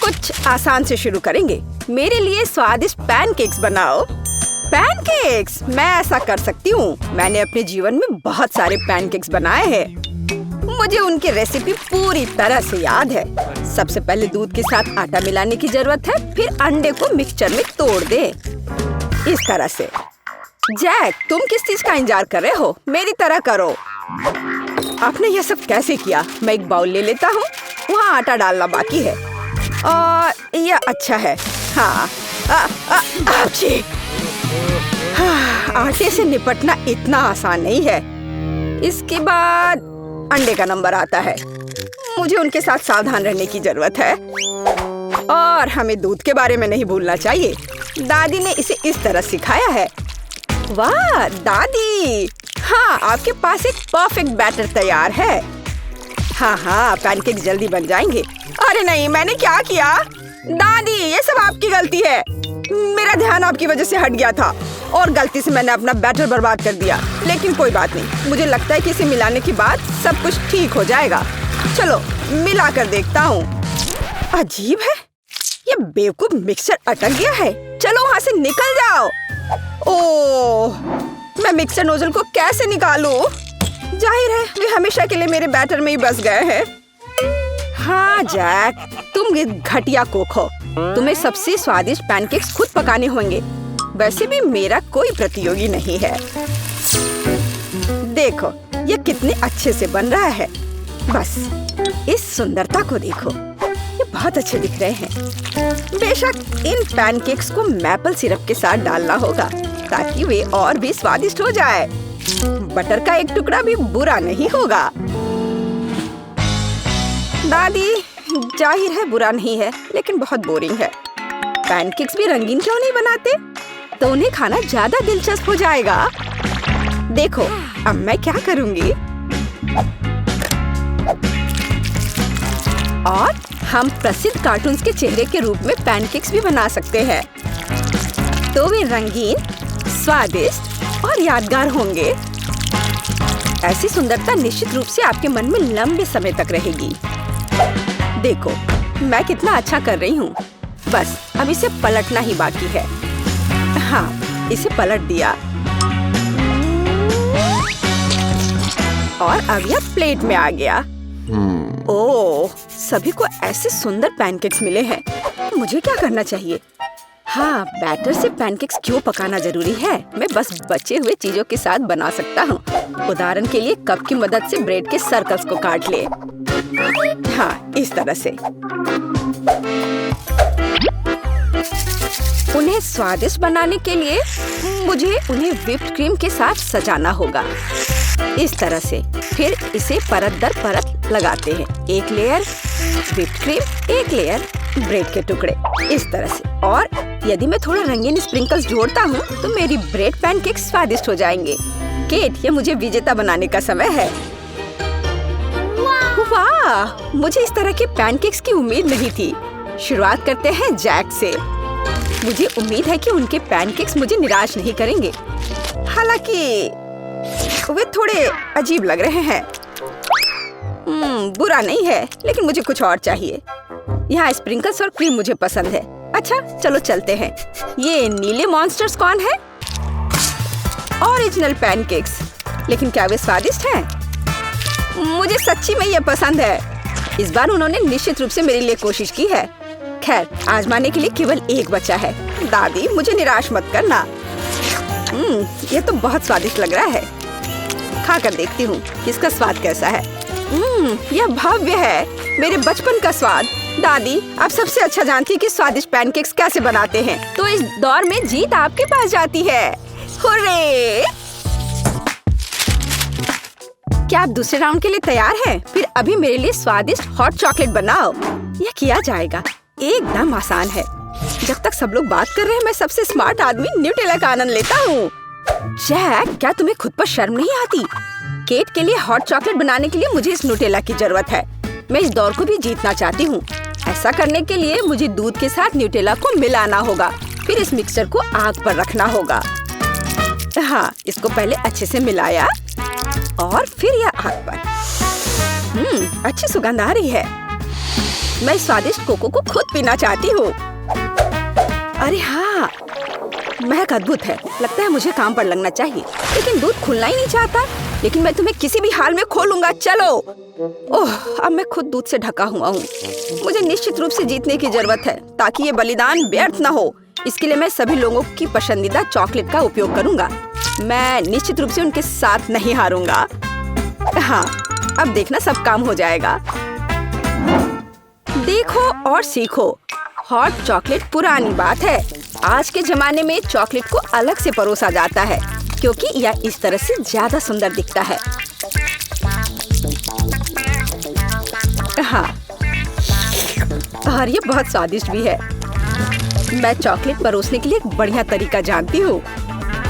कुछ आसान से शुरू करेंगे। मेरे लिए स्वादिष्ट पैनकेक्स बनाओ। पैनकेक्स? मैं ऐसा कर सकती हूँ। मैंने अपने जीवन में बहुत सारे पैनकेक्स बनाए हैं। मुझे उनकी रेसिपी पूरी तरह से याद है। सबसे पहले दूध के साथ आटा मिलाने की जरूरत है, फिर अंडे को मिक्सचर में तोड़ दे इस तरह से। जैक, तुम किस चीज का इंतजार कर रहे हो? मेरी तरह करो। आपने यह सब कैसे किया? मैं एक बाउल ले लेता हूँ। वहाँ आटा डालना बाकी है और यह अच्छा है। हाँ, आटे से निपटना इतना आसान नहीं है। इसके बाद अंडे का नंबर आता है। मुझे उनके साथ सावधान रहने की जरूरत है और हमें दूध के बारे में नहीं भूलना चाहिए। दादी ने इसे इस तरह सिखाया है। वाह दादी! हाँ, आपके पास एक परफेक्ट बैटर तैयार है। हाँ, पैनकेक जल्दी बन जाएंगे। अरे नहीं, मैंने क्या किया? दादी, ये सब आपकी गलती है। मेरा ध्यान आपकी वजह से हट गया था और गलती से मैंने अपना बैटर बर्बाद कर दिया। लेकिन कोई बात नहीं, मुझे लगता है कि इसे मिलाने के बाद सब कुछ ठीक हो जाएगा। चलो मिला कर देखता हूँ। अजीब है, ये बेवकूफ मिक्सचर अटक गया है। चलो वहाँ से निकल जाओ। ओह, मैं मिक्सचर नोजल को कैसे निकालूं? जाहिर है वे हमेशा के लिए मेरे बैटर में ही बस गए हैं। हाँ जैक, तुम घटिया कुक हो। तुम्हें सबसे स्वादिष्ट पैनकेक्स खुद पकाने होंगे। वैसे भी मेरा कोई प्रतियोगी नहीं है। देखो ये कितने अच्छे से बन रहा है। बस इस सुंदरता को देखो, ये बहुत अच्छे दिख रहे हैं। बेशक इन पैनकेक्स को मैपल सिरप के साथ डालना होगा ताकि वे और भी स्वादिष्ट हो जाए। बटर का एक टुकड़ा भी बुरा नहीं होगा। दादी, जाहिर है बुरा नहीं है, लेकिन बहुत बोरिंग है। पैनकेक्स भी रंगीन क्यों नहीं बनाते? तो उन्हें खाना ज्यादा दिलचस्प हो जाएगा। देखो अब मैं क्या करूंगी। और हम प्रसिद्ध कार्टून्स के चेहरे के रूप में पैनकेक्स भी बना सकते हैं। तो वे रंगीन, स्वादिष्ट और यादगार होंगे। ऐसी सुंदरता निश्चित रूप से आपके मन में लंबे समय तक रहेगी। देखो मैं कितना अच्छा कर रही हूँ। बस अब इसे पलटना ही बाकी है। हाँ, इसे पलट दिया और अब यह प्लेट में आ गया। ओह, सभी को ऐसे सुंदर पैनकेक्स मिले हैं। मुझे क्या करना चाहिए? हाँ, बैटर से पैनकेक्स क्यों पकाना जरूरी है? मैं बस बचे हुए चीजों के साथ बना सकता हूँ। उदाहरण के लिए कप की मदद से ब्रेड के सर्कल्स को काट ले। हाँ, इस तरह से। उन्हें स्वादिष्ट बनाने के लिए मुझे उन्हें व्हिप्ड क्रीम के साथ सजाना होगा। इस तरह से। फिर इसे परत दर परत लगाते हैं। एक लेयर व्हिप्ड क्रीम, एक लेयर ब्रेड के टुकड़े, इस तरह से। और यदि मैं थोड़ा रंगीन स्प्रिंकल्स जोड़ता हूँ तो मेरी ब्रेड पैनकेक स्वादिष्ट हो जाएंगे। केट, ये मुझे विजेता बनाने का समय है। वाह, मुझे इस तरह के पैनकेक्स की उम्मीद नहीं थी। शुरुआत करते हैं जैक से। मुझे उम्मीद है कि उनके पैनकेक्स मुझे निराश नहीं करेंगे। हालांकि वे थोड़े अजीब लग रहे हैं। बुरा नहीं है, लेकिन मुझे कुछ और चाहिए। यहाँ स्प्रिंकल्स और क्रीम मुझे पसंद है। अच्छा, चलो चलते हैं। ये नीले मॉन्स्टर्स कौन है? Original pancakes. लेकिन क्या वे स्वादिष्ट हैं? मुझे सच्ची में ये पसंद है। इस बार उन्होंने निश्चित रूप से मेरे लिए कोशिश की है। खैर, आजमाने के लिए केवल एक बचा है। दादी, मुझे निराश मत करना। ये तो बहुत स्वादिष्ट लग रहा है। खा कर देखती हूँ कि इसका स्वाद कैसा है। यह भव्य है, मेरे बचपन का स्वाद। दादी, आप सबसे अच्छा जानती हैं कि स्वादिष्ट पैनकेक्स कैसे बनाते हैं। तो इस दौर में जीत आपके पास जाती है। हुर्रे! क्या आप दूसरे राउंड के लिए तैयार हैं? फिर अभी मेरे लिए स्वादिष्ट हॉट चॉकलेट बनाओ। यह किया जाएगा। एकदम आसान है। जब तक सब लोग बात कर रहे हैं, मैं सबसे स्मार्ट आदमी न्यूटेला का आनंद लेता हूँ। जैक, क्या तुम्हें खुद पर शर्म नहीं आती? केट के लिए हॉट चॉकलेट बनाने के लिए मुझे इस न्यूटेला की जरूरत है। मैं इस दौर को भी जीतना चाहती हूँ। ऐसा करने के लिए मुझे दूध के साथ न्यूटेला को मिलाना होगा। फिर इस मिक्सचर को आग पर रखना होगा। हाँ, इसको पहले अच्छे से मिलाया और फिर यह आग पर। अच्छी सुगंध आ रही है। मैं स्वादिष्ट कोको को खुद पीना चाहती हूँ। अरे हाँ, महक अद्भुत है। लगता है मुझे काम पर लगना चाहिए, लेकिन दूध खुलना ही नहीं चाहता। लेकिन मैं तुम्हें किसी भी हाल में खोलूंगा, चलो। ओह, अब मैं खुद दूध से ढका हुआ हूँ। मुझे निश्चित रूप से जीतने की जरूरत है ताकि ये बलिदान व्यर्थ न हो। इसके लिए मैं सभी लोगों की पसंदीदा चॉकलेट का उपयोग करूंगा। मैं निश्चित रूप से उनके साथ नहीं हारूंगा। हाँ, अब देखना सब काम हो जाएगा। देखो और सीखो। हॉट चॉकलेट पुरानी बात है। आज के जमाने में चॉकलेट को अलग से परोसा जाता है क्योंकि यह इस तरह से ज्यादा सुंदर दिखता है। हाँ, और ये बहुत स्वादिष्ट भी है। मैं चॉकलेट परोसने के लिए एक बढ़िया तरीका जानती हूँ।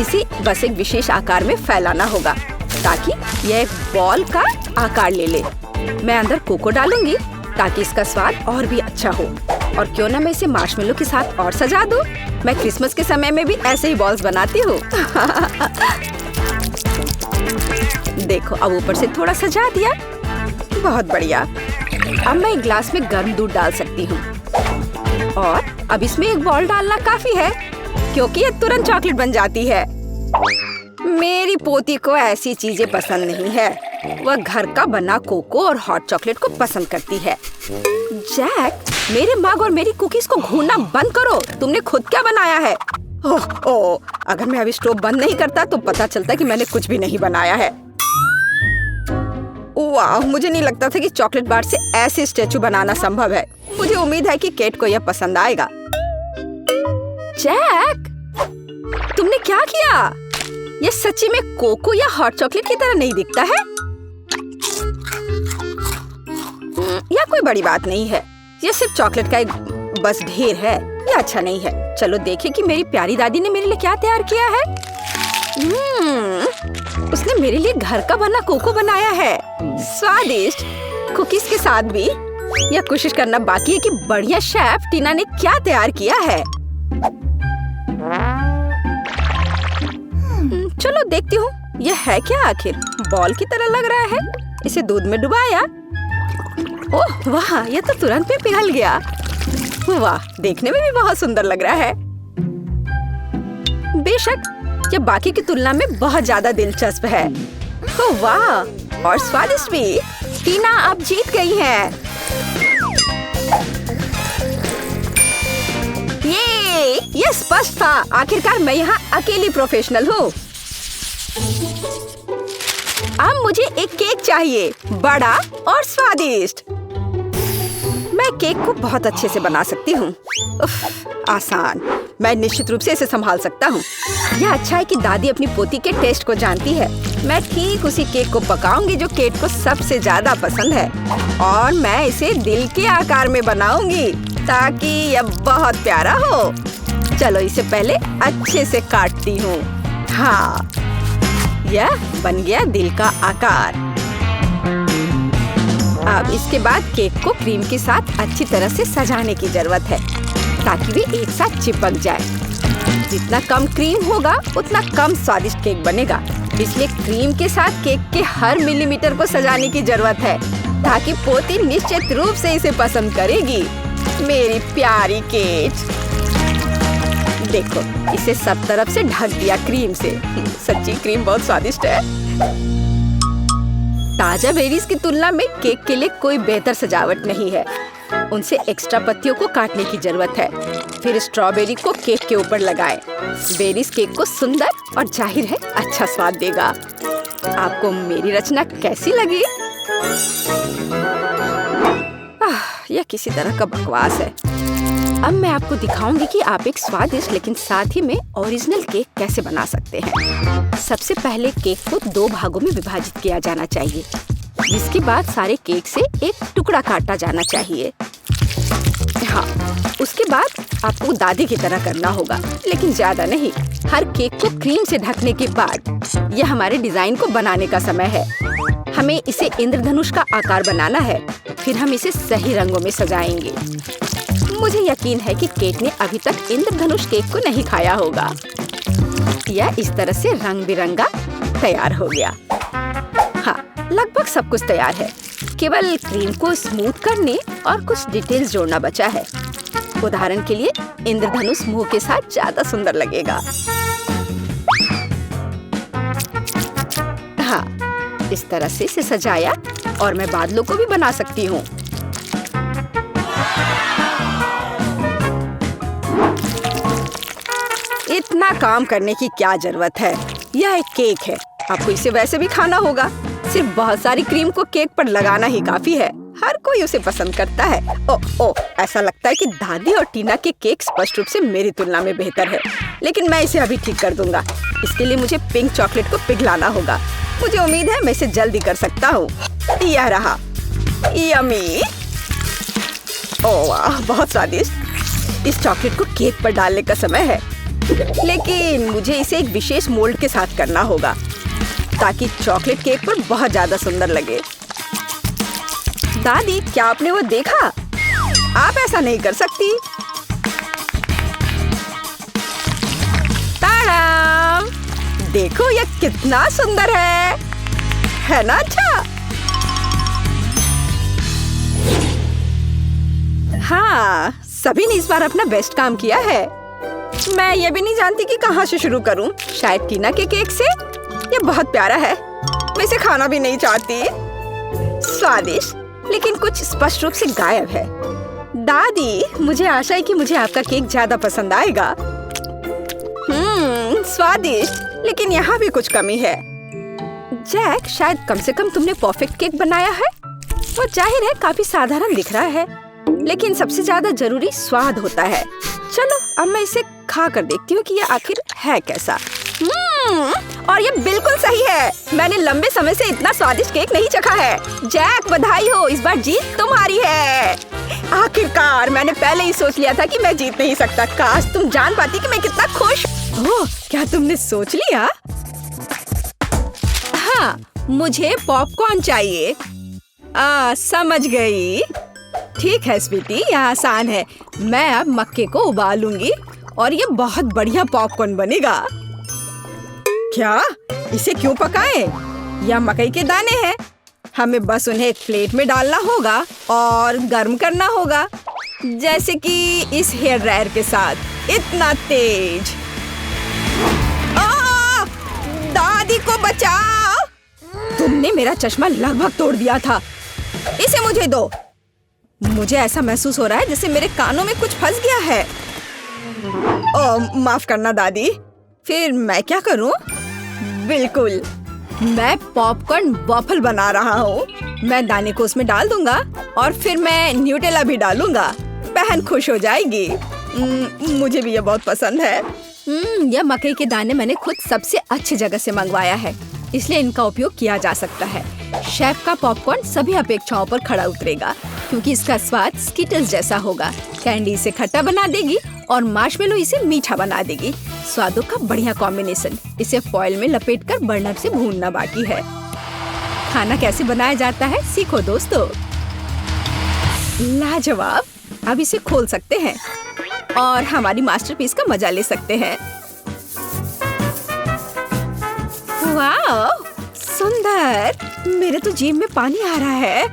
इसे बस एक विशेष आकार में फैलाना होगा ताकि यह एक बॉल का आकार ले ले। मैं अंदर कोको डालूंगी ताकि इसका स्वाद और भी अच्छा हो। और क्यों ना मैं इसे मार्शमेलो के साथ और सजा दूं? मैं क्रिसमस के समय में भी ऐसे ही बॉल्स बनाती हूँ। देखो, अब ऊपर से थोड़ा सजा दिया। बहुत बढ़िया। अब मैं एक ग्लास में गर्म दूध डाल सकती हूँ और अब इसमें एक बॉल डालना काफी है क्योंकि ये तुरंत चॉकलेट बन जाती है। मेरी पोती को ऐसी चीजें पसंद नहीं है। वह घर का बना कोको और हॉट चॉकलेट को पसंद करती है। जैक, मेरे मग और मेरी कुकीज को घूरना बंद करो। तुमने खुद क्या बनाया है? ओह, अगर मैं अभी स्टोव बंद नहीं करता तो पता चलता कि मैंने कुछ भी नहीं बनाया है। वाह, मुझे नहीं लगता था कि चॉकलेट बार से ऐसे स्टैचू बनाना संभव है। मुझे उम्मीद है कि केट को यह पसंद आएगा। जैक, तुमने क्या किया? यह सच्ची में कोको या हॉट चॉकलेट की तरह नहीं दिखता है। यह कोई बड़ी बात नहीं है। यह सिर्फ चॉकलेट का एक बस ढेर है। यह अच्छा नहीं है। चलो देखें कि मेरी प्यारी दादी ने मेरे लिए क्या तैयार किया है। उसने मेरे लिए घर का बना कोको बनाया है, स्वादिष्ट कुकीज के साथ भी। यह कोशिश करना बाकी है कि बढ़िया शेफ टीना ने क्या तैयार किया है। चलो देखती हूँ यह है क्या आखिर। बॉल की तरह लग रहा है। इसे दूध में डुबाया। ओह वाह, यह तो तुरंत में पिघल गया। वाह, देखने में भी बहुत सुंदर लग रहा है। बेशक यह बाकी की तुलना में बहुत ज्यादा दिलचस्प है। ओह वाह, और स्वादिष्ट भी। टीना अब जीत गई है। ये स्पष्ट था। आखिरकार मैं यहाँ अकेली प्रोफेशनल हूँ। अब मुझे एक केक चाहिए, बड़ा और स्वादिष्ट। मैं केक को बहुत अच्छे से बना सकती हूँ। आसान। मैं निश्चित रूप से इसे संभाल सकता हूँ। यह अच्छा है कि दादी अपनी पोती के टेस्ट को जानती है। मैं ठीक उसी केक को पकाऊंगी जो केट को सबसे ज्यादा पसंद है और मैं इसे दिल के आकार में बनाऊंगी ताकि यह बहुत प्यारा हो। चलो इसे पहले अच्छे से काटती हूँ। हाँ, यह बन गया दिल का आकार। अब इसके बाद केक को क्रीम के साथ अच्छी तरह से सजाने की जरूरत है ताकि वे एक साथ चिपक जाए। जितना कम क्रीम होगा उतना कम स्वादिष्ट केक बनेगा। इसलिए क्रीम के साथ केक के हर मिलीमीटर को सजाने की जरूरत है ताकि पोती निश्चित रूप से इसे पसंद करेगी। मेरी प्यारी केट, देखो इसे सब तरफ से ढक दिया क्रीम से। सच्ची क्रीम बहुत स्वादिष्ट है। ताजा बेरीज की तुलना में केक के लिए कोई बेहतर सजावट नहीं है। उनसे एक्स्ट्रा पत्तियों को काटने की जरूरत है। फिर स्ट्रॉबेरी को केक के ऊपर लगाएं। बेरीज केक को सुंदर और जाहिर है अच्छा स्वाद देगा। आपको मेरी रचना कैसी लगी? यह किसी तरह का बकवास है। अब मैं आपको दिखाऊंगी कि आप एक स्वादिष्ट लेकिन साथ ही में ओरिजिनल केक कैसे बना सकते हैं। सबसे पहले केक को 2 भागों में विभाजित किया जाना चाहिए, जिसके बाद सारे केक से एक टुकड़ा काटा जाना चाहिए। हाँ, उसके बाद आपको दादी की तरह करना होगा, लेकिन ज्यादा नहीं। हर केक को क्रीम से ढकने के बाद यह हमारे डिजाइन को बनाने का समय है। हमें इसे इंद्रधनुष का आकार बनाना है। फिर हम इसे सही रंगों में सजाएंगे। मुझे यकीन है कि केट ने अभी तक इंद्रधनुष केक को नहीं खाया होगा। यह इस तरह से रंग बिरंगा तैयार हो गया। हाँ, लगभग सब कुछ तैयार है। केवल क्रीम को स्मूथ करने और कुछ डिटेल्स जोड़ना बचा है। उदाहरण के लिए इंद्रधनुष मुंह के साथ ज्यादा सुंदर लगेगा। हाँ, इस तरह से इसे सजाया और मैं बादलों को भी बना सकती हूँ। इतना काम करने की क्या जरूरत है? यह एक केक है, आपको इसे वैसे भी खाना होगा। सिर्फ बहुत सारी क्रीम को केक पर लगाना ही काफी है। हर कोई उसे पसंद करता है। ओ, ऐसा लगता है कि दादी और टीना के केक स्पष्ट रूप से मेरी तुलना में बेहतर है, लेकिन मैं इसे अभी ठीक कर दूंगा। इसके लिए मुझे पिंक चॉकलेट को पिघलाना होगा। मुझे उम्मीद है मैं इसे जल्दी कर सकता हूँ। यह रहा, यम्मी। ओह वाह, बहुत स्वादिष्ट। इस चॉकलेट को केक पर डालने का समय है, लेकिन मुझे इसे एक विशेष मोल्ड के साथ करना होगा ताकि चॉकलेट केक पर बहुत ज्यादा सुंदर लगे। दादी, क्या आपने वो देखा? आप ऐसा नहीं कर सकती। ताड़ाम! देखो यह कितना सुंदर है ना? अच्छा, हाँ, सभी ने इस बार अपना बेस्ट काम किया है। मैं ये भी नहीं जानती कि कहाँ से शुरू करूं। शायद टीना के केक से। ये बहुत प्यारा है, मैं इसे खाना भी नहीं चाहती। स्वादिष्ट, लेकिन कुछ स्पष्ट रूप से गायब है। दादी, मुझे आशा है कि मुझे आपका केक ज्यादा पसंद आएगा। स्वादिष्ट, लेकिन यहाँ भी कुछ कमी है। जैक, शायद कम से कम तुमने परफेक्ट केक बनाया है। वो जाहिर है काफी साधारण दिख रहा है, लेकिन सबसे ज्यादा जरूरी स्वाद होता है। चलो, अब मैं इसे खा कर देखती हूँ कि ये आखिर है कैसा। और ये बिल्कुल सही है। मैंने लंबे समय से इतना स्वादिष्ट केक नहीं चखा है। जैक, बधाई हो, इस बार जीत तुम्हारी है। आखिरकार, मैंने पहले ही सोच लिया था कि मैं जीत नहीं सकता। काश तुम जान पाती कि मैं कितना खुश। ओह, क्या तुमने सोच लिया? हाँ, मुझे पॉपकॉर्न चाहिए। समझ गई। ठीक है स्वीटी, यह आसान है। मैं अब मक्के को उबालूंगी और ये बहुत बढ़िया पॉपकॉर्न बनेगा। क्या? इसे क्यों पकाएं? यह मकई के दाने हैं। हमें बस उन्हें एक प्लेट में डालना होगा और गर्म करना होगा, जैसे कि इस हेयर ड्रायर के साथ। इतना तेज। दादी को बचाओ! तुमने मेरा चश्मा लगभग तोड़ दिया था। इसे मुझे दो। मुझे ऐसा महसूस हो रहा है जैसे मेरे कानों में कुछ फंस गया है। माफ करना दादी। फिर मैं क्या करूं? बिल्कुल, मैं पॉपकॉर्न वॉफल बना रहा हूँ। मैं दाने को उसमें डाल दूंगा और फिर मैं न्यूटेला भी डालूंगा। बहन खुश हो जाएगी। मुझे भी ये बहुत पसंद है। यह मकई के दाने मैंने खुद सबसे अच्छी जगह से मंगवाया है, इसलिए इनका उपयोग किया जा सकता है। शेफ का पॉपकॉर्न सभी अपेक्षाओं पर खरा उतरेगा, क्योंकि इसका स्वाद स्किटल्स जैसा होगा। कैंडी इसे खट्टा बना देगी और मार्शमेलो इसे मीठा बना देगी। स्वादों का बढ़िया कॉम्बिनेशन। इसे फॉइल में लपेटकर बर्नर से भूनना बाकी है। खाना कैसे बनाया जाता है सीखो दोस्तों। लाजवाब। अब इसे खोल सकते हैं और हमारी मास्टरपीस का मजा ले सकते हैं। वाह, सुंदर। मेरे तो जीभ में पानी आ रहा है।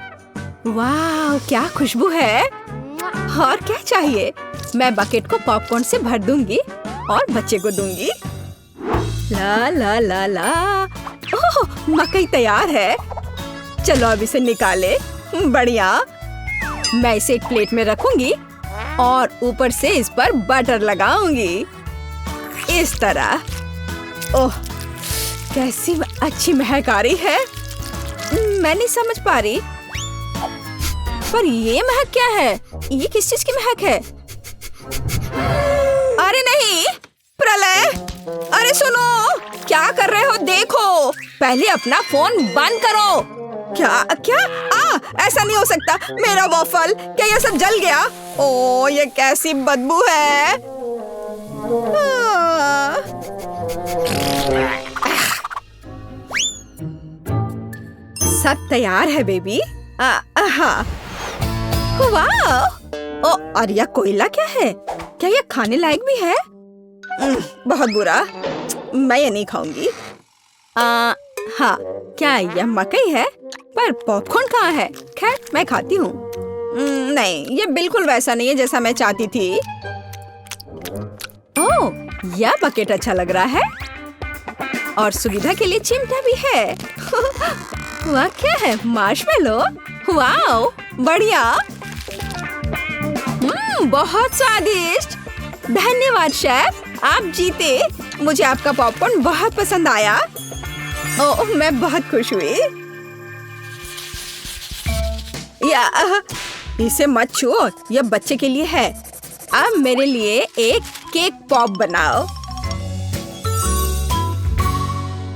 वाह, क्या खुशबू है। और क्या चाहिए? मैं बकेट को पॉपकॉर्न से भर दूंगी और बच्चे को दूंगी। ला ला ला ला। ओह, मकई तैयार है। चलो अब इसे निकाले। बढ़िया। मैं इसे एक प्लेट में रखूंगी और ऊपर से इस पर बटर लगाऊंगी, इस तरह। ओह, कैसी अच्छी महक आ रही है। मैं नहीं समझ पा रही, पर ये महक क्या है? ये किस चीज की महक है? अरे नहीं, प्रलय! अरे सुनो, क्या कर रहे हो? देखो, पहले अपना फोन बंद करो। क्या क्या? ऐसा नहीं हो सकता। मेरा वॉफल, क्या ये सब जल गया? ओह, ये कैसी बदबू है। सब तैयार है बेबी। हाँ। वाह! और यह कोयला क्या है? क्या यह खाने लायक भी है? बहुत बुरा। मैं ये नहीं खाऊंगी। हाँ, क्या यह मकई है? पर पॉपकॉर्न कहाँ है? खैर मैं खाती हूँ। नहीं, ये बिल्कुल वैसा नहीं है जैसा मैं चाहती थी। ओह, यह बकेट अच्छा लग रहा है और सुविधा के लिए चिमटा भी है। वह क्या है? मार्शमेलो? वाओ, बढ़िया। बहुत स्वादिष्ट। धन्यवाद शेफ, आप जीते। मुझे आपका पॉपकॉर्न बहुत पसंद आया। ओह, मैं बहुत खुश हुई। इसे मत छुओ, यह बच्चे के लिए है। अब मेरे लिए एक केक पॉप बनाओ।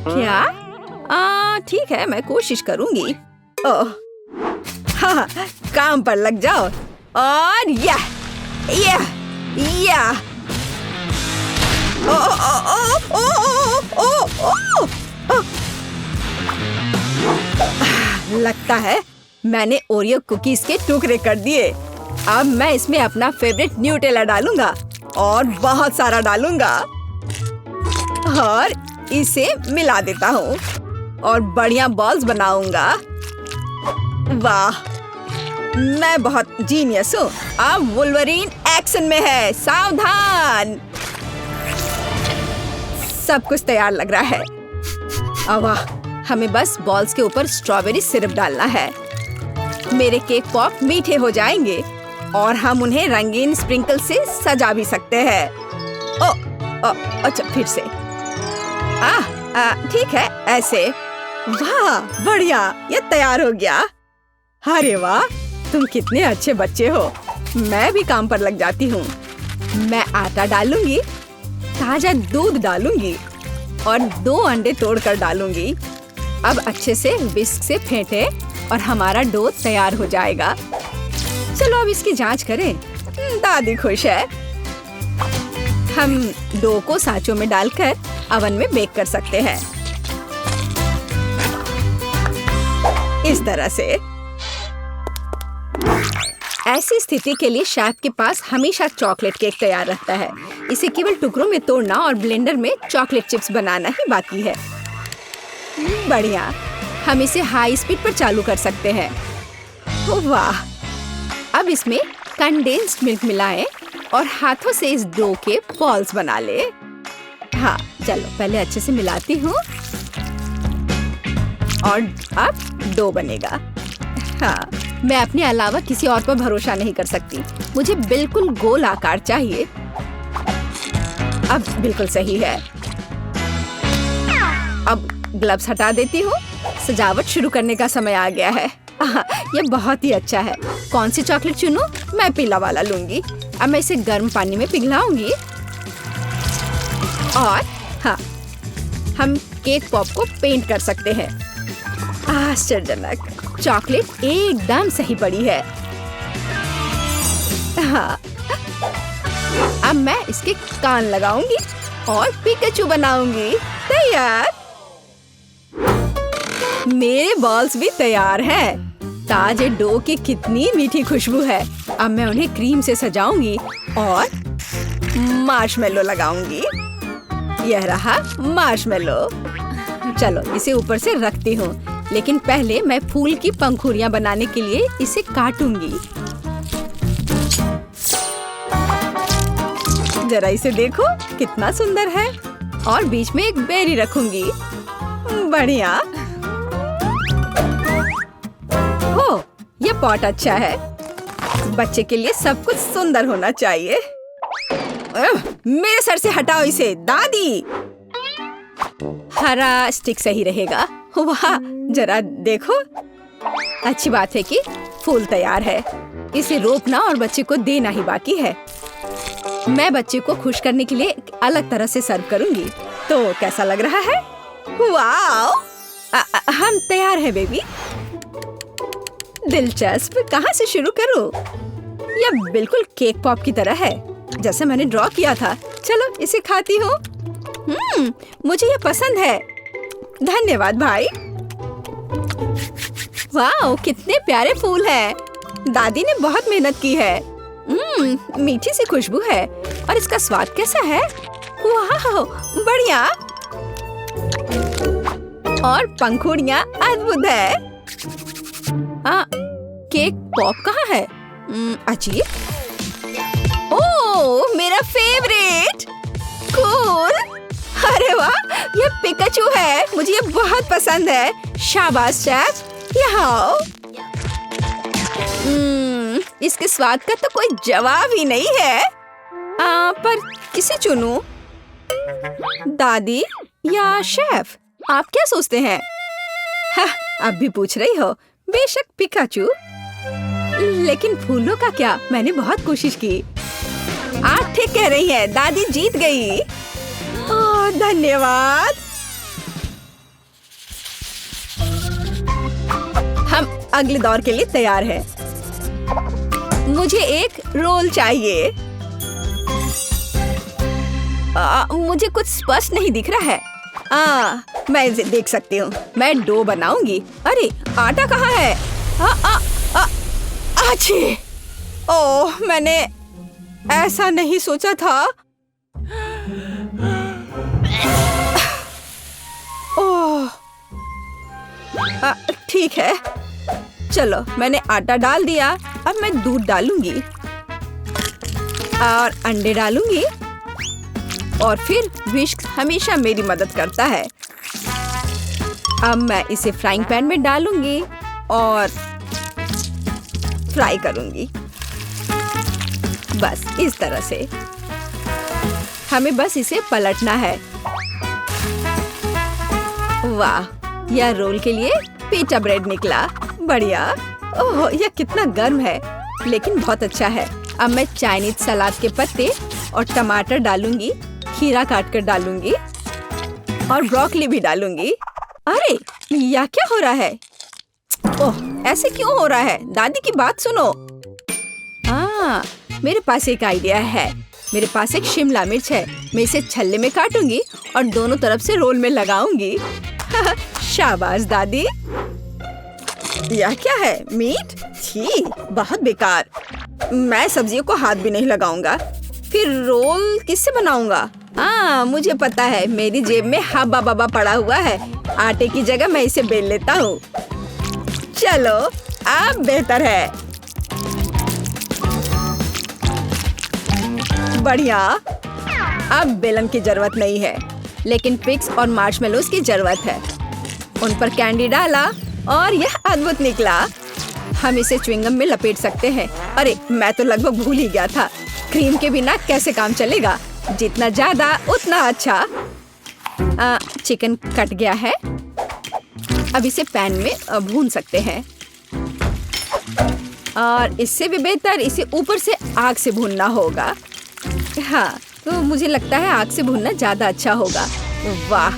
क्या? ठीक है, मैं कोशिश करूंगी। ओह, हाँ, काम पर लग जाओ। और यह लगता है मैंने ओरियो कुकीज के टुकड़े कर दिए। अब मैं इसमें अपना फेवरेट न्यूटेला डालूंगा और बहुत सारा डालूंगा और इसे मिला देता हूँ और बढ़िया बॉल्स बनाऊंगा। वाह, मैं बहुत जीनियस हूँ। अब वुल्वरीन एक्शन में है, सावधान। सब कुछ तैयार लग रहा है। वाह, हमें बस बॉल्स के ऊपर स्ट्रॉबेरी सिरप डालना है। मेरे केक पॉप मीठे हो जाएंगे और हम उन्हें रंगीन स्प्रिंकल से सजा भी सकते हैं। अच्छा, फिर से। ठीक है, ऐसे। वाह, बढ़िया, ये तैयार हो गया। अरे वाह, तुम कितने अच्छे बच्चे हो। मैं भी काम पर लग जाती हूँ। मैं आटा डालूंगी, ताजा दूध डालूंगी और 2 अंडे तोड़कर डालूंगी। अब अच्छे से विस्क से फेंटे और हमारा डो तैयार हो जाएगा। चलो अब इसकी जांच करें। दादी खुश है। हम डो को सांचों में डालकर अवन में बेक कर सकते हैं, इस तरह से। ऐसी स्थिति के लिए शेफ के पास हमेशा चॉकलेट केक तैयार रहता है। इसे केवल टुकड़ों में तोड़ना और ब्लेंडर में चॉकलेट चिप्स बनाना ही बाकी है। बढ़िया, हम इसे हाई स्पीड पर चालू कर सकते हैं। वाह, अब इसमें कंडेंस्ड मिल्क मिलाएं और हाथों से इस डो के बॉल्स बना ले। हाँ, चलो पहले अच्छे से मिलाती हूँ और अब डो बनेगा। हाँ, मैं अपने अलावा किसी और पर भरोसा नहीं कर सकती। मुझे बिल्कुल गोल आकार चाहिए। अब बिल्कुल सही है। अब ग्लव्स हटा देती हूँ। सजावट शुरू करने का समय आ गया है। ये बहुत ही अच्छा है। कौन सी चॉकलेट चुनूं? मैं पीला वाला लूंगी। अब मैं इसे गर्म पानी में पिघलाऊंगी और हाँ, हम केक पॉप को पेंट कर सकते हैं। आश्चर्यजनक, चॉकलेट एकदम सही पड़ी है। हाँ, अब मैं इसके कान लगाऊंगी और पिकाचू बनाऊंगी। तैयार। मेरे बॉल्स भी तैयार हैं। ताजे डो की कितनी मीठी खुशबू है। अब मैं उन्हें क्रीम से सजाऊंगी और मार्शमेलो लगाऊंगी। यह रहा मार्शमेलो। चलो इसे ऊपर से रखती हूँ, लेकिन पहले मैं फूल की पंखुड़ियाँ बनाने के लिए इसे काटूंगी। जरा इसे देखो, कितना सुंदर है। और बीच में एक बेरी रखूंगी। बढ़िया। हो, ये पॉट अच्छा है। बच्चे के लिए सब कुछ सुंदर होना चाहिए। मेरे सर से हटाओ इसे, दादी। हरा स्टिक सही रहेगा। वाह, जरा देखो। अच्छी बात है कि फूल तैयार है। इसे रोपना और बच्चे को देना ही बाकी है। मैं बच्चे को खुश करने के लिए अलग तरह से सर्व करूंगी। तो कैसा लग रहा है? वाह, हम तैयार हैं बेबी। दिलचस्प, कहाँ से शुरू करूं? यह बिल्कुल केक पॉप की तरह है, जैसे मैंने ड्रॉ किया था। चलो इसे खाती हूँ। मुझे यह पसंद है। धन्यवाद भाई। वाह, कितने प्यारे फूल हैं। दादी ने बहुत मेहनत की है। मीठी सी खुशबू है और इसका स्वाद कैसा है? वाह, बढ़िया। और पंखुड़ियाँ अद्भुत है। केक पॉप कहाँ है? अजीब। ओह, मेरा फेवरेट। कूल। अरे वाह, ये पिकाचू है। मुझे ये बहुत पसंद है। शाबाश शेफ, यहाँ आओ। इसके स्वाद का तो कोई जवाब ही नहीं है। पर किसे चुनूं? दादी या शेफ? आप क्या सोचते हैं? हाँ, अब भी पूछ रही हो? बेशक पिकाचू। लेकिन फूलों का क्या? मैंने बहुत कोशिश की। आप ठीक कह रही हैं, दादी जीत गई। ओह, धन्यवाद। हम अगले दौर के लिए तैयार हैं। मुझे एक रोल चाहिए। मुझे कुछ स्पष्ट नहीं दिख रहा है। मैं इसे देख सकती हूँ। मैं डो बनाऊंगी। अरे, आटा कहाँ है? आछी! ओह, मैंने ऐसा नहीं सोचा था। ओह, ठीक है। चलो, मैंने आटा डाल दिया। अब मैं दूध डालूंगी और अंडे डालूंगी और फिर विस्क हमेशा मेरी मदद करता है। अब मैं इसे फ्राइंग पैन में डालूंगी और फ्राई करूंगी। बस इस तरह से। हमें बस इसे पलटना है। वाह, यह रोल के लिए पीटा ब्रेड निकला। बढ़िया। ओह, यह कितना गर्म है, लेकिन बहुत अच्छा है। अब मैं चाइनीज सलाद के पत्ते और टमाटर डालूंगी, खीरा काट कर डालूंगी और ब्रोकली भी डालूंगी। अरे, यह क्या हो रहा है? ओह, ऐसे क्यों हो रहा है? दादी की बात सुनो। मेरे पास एक आइडिया है। मेरे पास एक शिमला मिर्च है। मैं इसे छल्ले में काटूंगी और दोनों तरफ से रोल में लगाऊंगी। शाबाश दादी। यह क्या है? मीट? छी, बहुत बेकार। मैं सब्जियों को हाथ भी नहीं लगाऊंगा। फिर रोल किससे बनाऊंगा? मुझे पता है, मेरी जेब में हब्बा बब्बा पड़ा हुआ है। आटे की जगह मैं इसे बेल लेता हूँ। चलो, अब बेहतर है। बढ़िया। अब बेलन की जरूरत नहीं है, लेकिन पिग्स और मार्शमेलोज की जरूरत है। उन पर कैंडी डाला और यह अद्भुत निकला। हम इसे च्युइंगम में लपेट सकते हैं। अरे, मैं तो लगभग भूल ही गया था। क्रीम के बिना कैसे काम चलेगा? जितना ज्यादा उतना अच्छा। चिकन कट गया है। अब इसे पैन में भून सकते हैं और इससे भी बेहतर इसे ऊपर से आग से भूनना होगा। हाँ, तो मुझे लगता है आग से भूनना ज्यादा अच्छा होगा। वाह,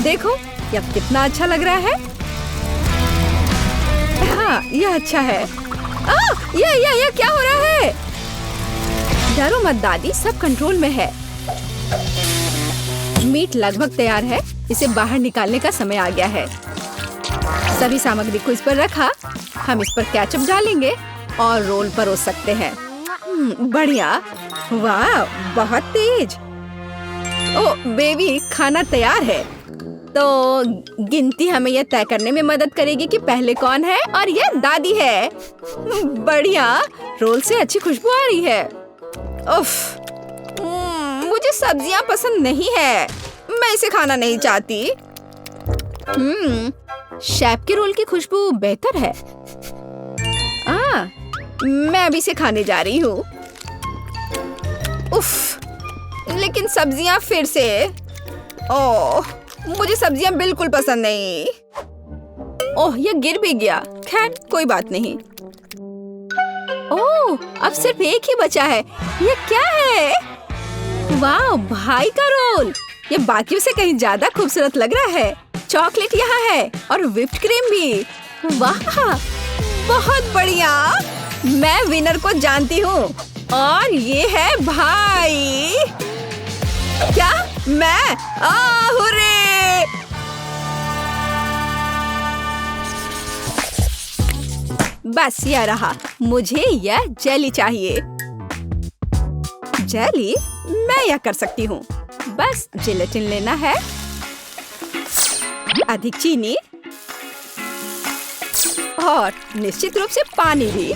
देखो यह कितना अच्छा लग रहा है। हाँ, यह अच्छा है। यह क्या हो रहा है? डरो मत दादी, सब कंट्रोल में है। मीट लगभग तैयार है। इसे बाहर निकालने का समय आ गया है। सभी सामग्री को इस पर रखा। हम इस पर केचप डालेंगे और रोल परोस सकते हैं। बढ़िया। वाह, बहुत तेज। ओह बेबी, खाना तैयार है। तो गिनती हमें यह तय करने में मदद करेगी कि पहले कौन है, और यह दादी है। बढ़िया, रोल से अच्छी खुशबू आ रही है। उफ, मुझे सब्जियां पसंद नहीं है। मैं इसे खाना नहीं चाहती। शेफ के रोल की खुशबू बेहतर है। मैं अभी इसे खाने जा रही हूँ। उफ, लेकिन सब्जियां फिर से। ओह, मुझे सब्जियां बिल्कुल पसंद नहीं। ओह, यह गिर भी गया। खैर, कोई बात नहीं। ओह, अब सिर्फ एक ही बचा है। यह क्या है? वाह, भाई का रोल। ये बाकियों से कहीं ज्यादा खूबसूरत लग रहा है। चॉकलेट यहाँ है और व्हिप्ड क्रीम भी। वाह, बहुत बढ़िया। मैं विनर को जानती हूँ और ये है भाई। क्या? मैं? हुर्रे! बस यह रहा। मुझे यह जेली चाहिए। जेली? मैं यह कर सकती हूँ। बस जिलेटिन लेना है, अधिक चीनी और निश्चित रूप से पानी भी।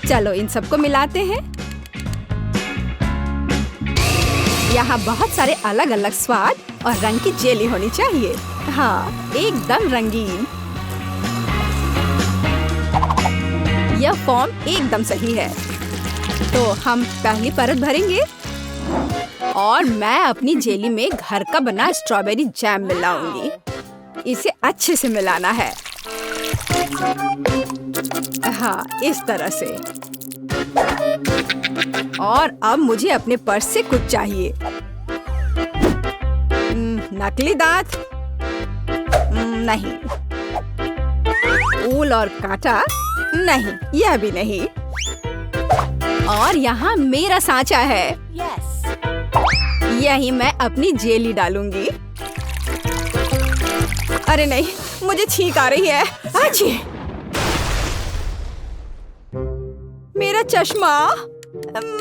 चलो इन सबको मिलाते हैं। यहाँ बहुत सारे अलग अलग स्वाद और रंग की जेली होनी चाहिए। हाँ, एकदम रंगीन। यह फॉर्म एकदम सही है। तो हम पहली परत भरेंगे और मैं अपनी जेली में घर का बना स्ट्रॉबेरी जैम मिलाऊंगी। इसे अच्छे से मिलाना है। हाँ, इस तरह से। और अब मुझे अपने पर्स से कुछ चाहिए। नकली दांत? नहीं। ऊल और कांटा? नहीं, यह भी नहीं। और यहाँ मेरा सांचा है। यही मैं अपनी जेली डालूंगी। अरे नहीं, मुझे छींक आ रही है। आजी! मेरा चश्मा!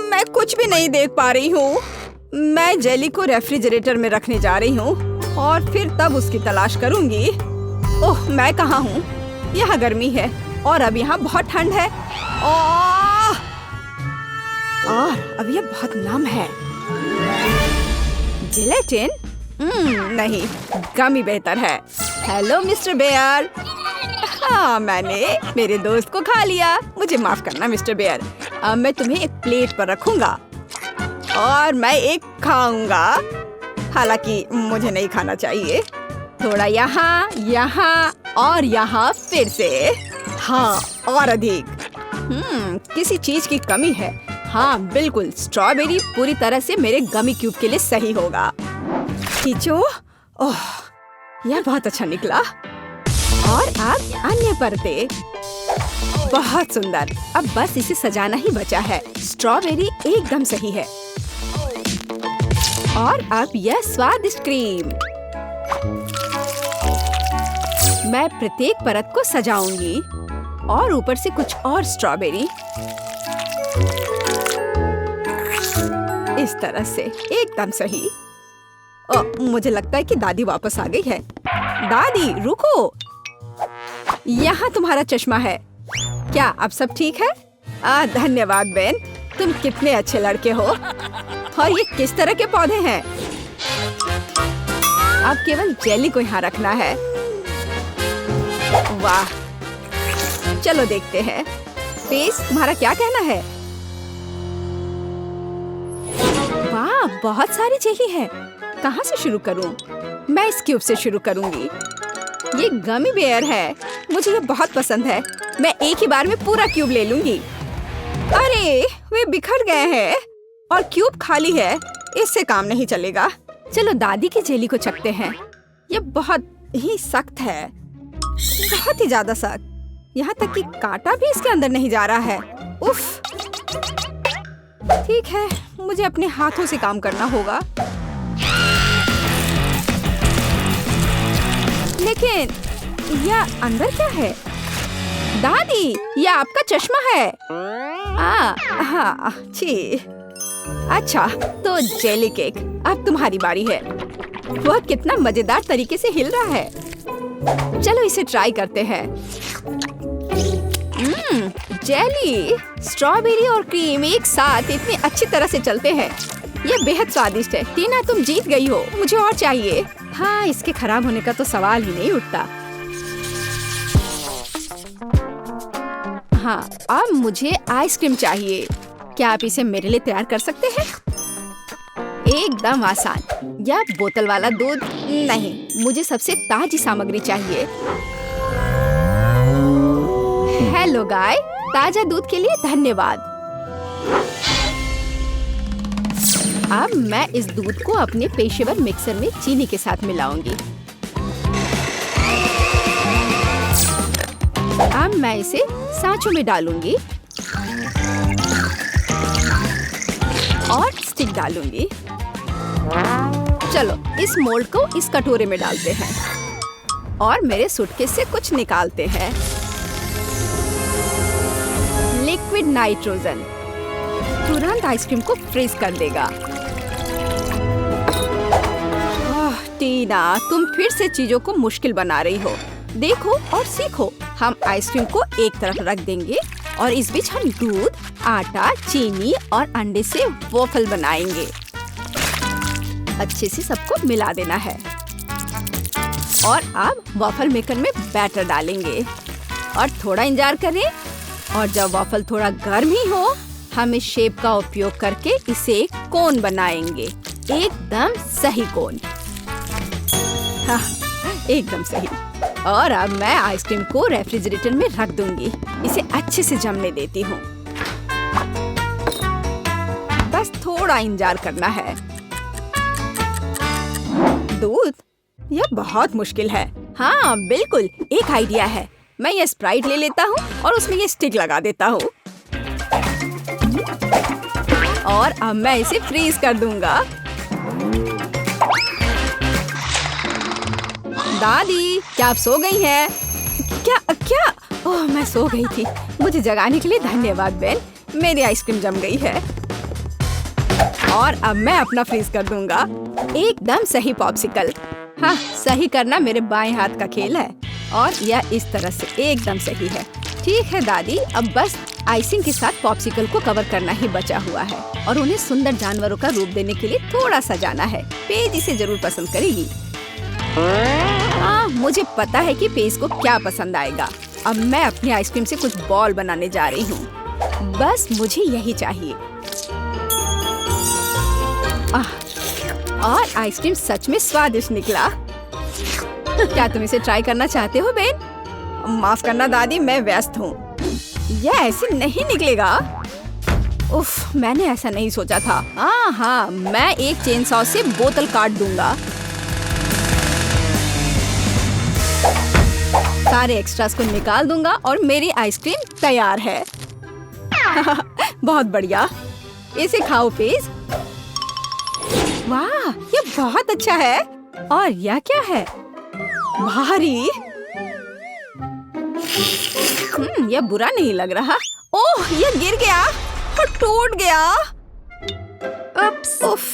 मैं कुछ भी नहीं देख पा रही हूँ। मैं जेली को रेफ्रिजरेटर में रखने जा रही हूँ और फिर तब उसकी तलाश करूंगी। ओह, मैं कहाँ हूँ? यहाँ गर्मी है और अब यहाँ बहुत ठंड है। और अब यह बहुत नम है। जिलेटिन? नहीं, गमी बेहतर है। Hello mister Bear. हाँ, मैंने मेरे दोस्त को खा लिया। मुझे माफ करना मिस्टर बेयर। अब मैं तुम्हें एक प्लेट पर रखूंगा और मैं एक खाऊंगा। हालांकि मुझे नहीं खाना चाहिए। थोड़ा यहाँ, यहाँ और यहाँ फिर से। हाँ, और अधिक। किसी चीज की कमी है। हाँ, बिल्कुल। स्ट्रॉबेरी पूरी तरह से मेरे गमी क्यूब के लिए सही होगा। खींचो। ओह, यह बहुत अच्छा निकला। और अब अन्य परतें। बहुत सुंदर। अब बस इसे सजाना ही बचा है। स्ट्रॉबेरी एकदम सही है। और अब यह स्वादिष्ट क्रीम। मैं प्रत्येक परत को सजाऊंगी और ऊपर से कुछ और स्ट्रॉबेरी। इस तरह से एकदम सही। मुझे लगता है कि दादी वापस आ गई है। दादी, रुको। यहाँ तुम्हारा चश्मा है। क्या अब सब ठीक है? धन्यवाद बेन। तुम कितने अच्छे लड़के हो। और ये किस तरह के पौधे हैं? अब केवल जेली को यहाँ रखना है। वाह, चलो देखते हैं। फेस, तुम्हारा क्या कहना है? वाह, बहुत सारी जेली है। कहाँ से शुरू करूं? मैं इस क्यूब से शुरू करूंगी। ये गमी बेयर है। मुझे ये बहुत पसंद है। मैं एक ही बार में पूरा क्यूब ले लूंगी। अरे, वे बिखर गए हैं और क्यूब खाली है। इससे काम नहीं चलेगा। चलो दादी की जेली को चखते हैं। ये बहुत ही सख्त है। बहुत ही ज्यादा सख्त। यहाँ तक कि कांटा भी इसके अंदर नहीं जा रहा है। उफ। ठीक है, मुझे अपने हाथों से काम करना होगा। लेकिन यह अंदर क्या है? दादी, यह आपका चश्मा है। हाँ, छी। अच्छा, तो जेली केक, अब तुम्हारी बारी है। वह कितना मजेदार तरीके से हिल रहा है। चलो इसे ट्राई करते हैं। जेली, स्ट्रॉबेरी और क्रीम एक साथ इतनी अच्छी तरह से चलते हैं। ये बेहद स्वादिष्ट है। टीना, तुम जीत गई हो। मुझे और चाहिए। हाँ, इसके खराब होने का तो सवाल ही नहीं उठता। हाँ, अब मुझे आइसक्रीम चाहिए। क्या आप इसे मेरे लिए तैयार कर सकते हैं? एकदम आसान। या बोतल वाला दूध? नहीं, मुझे सबसे ताजी सामग्री चाहिए। हेलो गाय, ताजा दूध के लिए धन्यवाद। अब मैं इस दूध को अपने पेशेवर मिक्सर में चीनी के साथ मिलाऊंगी। अब मैं इसे सांचों में डालूंगी और स्टिक डालूंगी। चलो इस मोल्ड को इस कटोरे में डालते हैं और मेरे सूटकेस से कुछ निकालते हैं। लिक्विड नाइट्रोजन तुरंत आइसक्रीम को फ्रीज कर देगा। टीना, तुम फिर से चीजों को मुश्किल बना रही हो। देखो और सीखो। हम आइसक्रीम को एक तरफ रख देंगे और इस बीच हम दूध, आटा, चीनी और अंडे से वॉफल बनाएंगे। अच्छे से सबको मिला देना है और अब वॉफल मेकर में बैटर डालेंगे और थोड़ा इंतजार करें। और जब वॉफल थोड़ा गर्म ही हो, हम इस शेप का उपयोग करके इसे एक कोन बनाएंगे। एकदम सही कोन। हाँ, एकदम सही। और अब मैं आइसक्रीम को रेफ्रिजरेटर में रख दूंगी। इसे अच्छे से जमने देती हूँ। बस थोड़ा इंतजार करना है। दूध? यह बहुत मुश्किल है। हाँ बिल्कुल, एक आइडिया है। मैं ये स्प्राइट ले लेता हूँ और उसमें ये स्टिक लगा देता हूँ और अब मैं इसे फ्रीज कर दूंगा। दादी, क्या आप सो गई हैं? क्या क्या? ओह, मैं सो गई थी। मुझे जगाने के लिए धन्यवाद बेन। मेरी आइसक्रीम जम गई है और अब मैं अपना फ्रीज कर दूंगा। एकदम सही पॉप्सिकल। हाँ, सही करना मेरे बाएं हाथ का खेल है और यह इस तरह से एकदम सही है। ठीक है दादी, अब बस आइसिंग के साथ पॉप्सिकल को कवर करना ही बचा हुआ है और उन्हें सुंदर जानवरों का रूप देने के लिए थोड़ा सजाना है। पेज इसे जरूर पसंद करेगी। हाँ, मुझे पता है कि पेज को क्या पसंद आएगा। अब मैं अपनी आइसक्रीम से कुछ बॉल बनाने जा रही हूँ। बस मुझे यही चाहिए। और आइसक्रीम सच में स्वादिष्ट निकला। क्या तुम इसे ट्राई करना चाहते हो बेन? माफ करना दादी, मैं व्यस्त हूँ। यह ऐसे नहीं निकलेगा। उफ, मैंने ऐसा नहीं सोचा था। हाँ, मैं एक चेन सॉ से बोतल काट दूंगा। सारे एक्स्ट्रास को निकाल दूंगा और मेरी आइसक्रीम तैयार है। बहुत बढ़िया। इसे खाओ पेज। वाह, ये बहुत अच्छा है। और यह क्या है? भारी। यह बुरा नहीं लग रहा। ओह, यह गिर गया और टूट गया। उफ,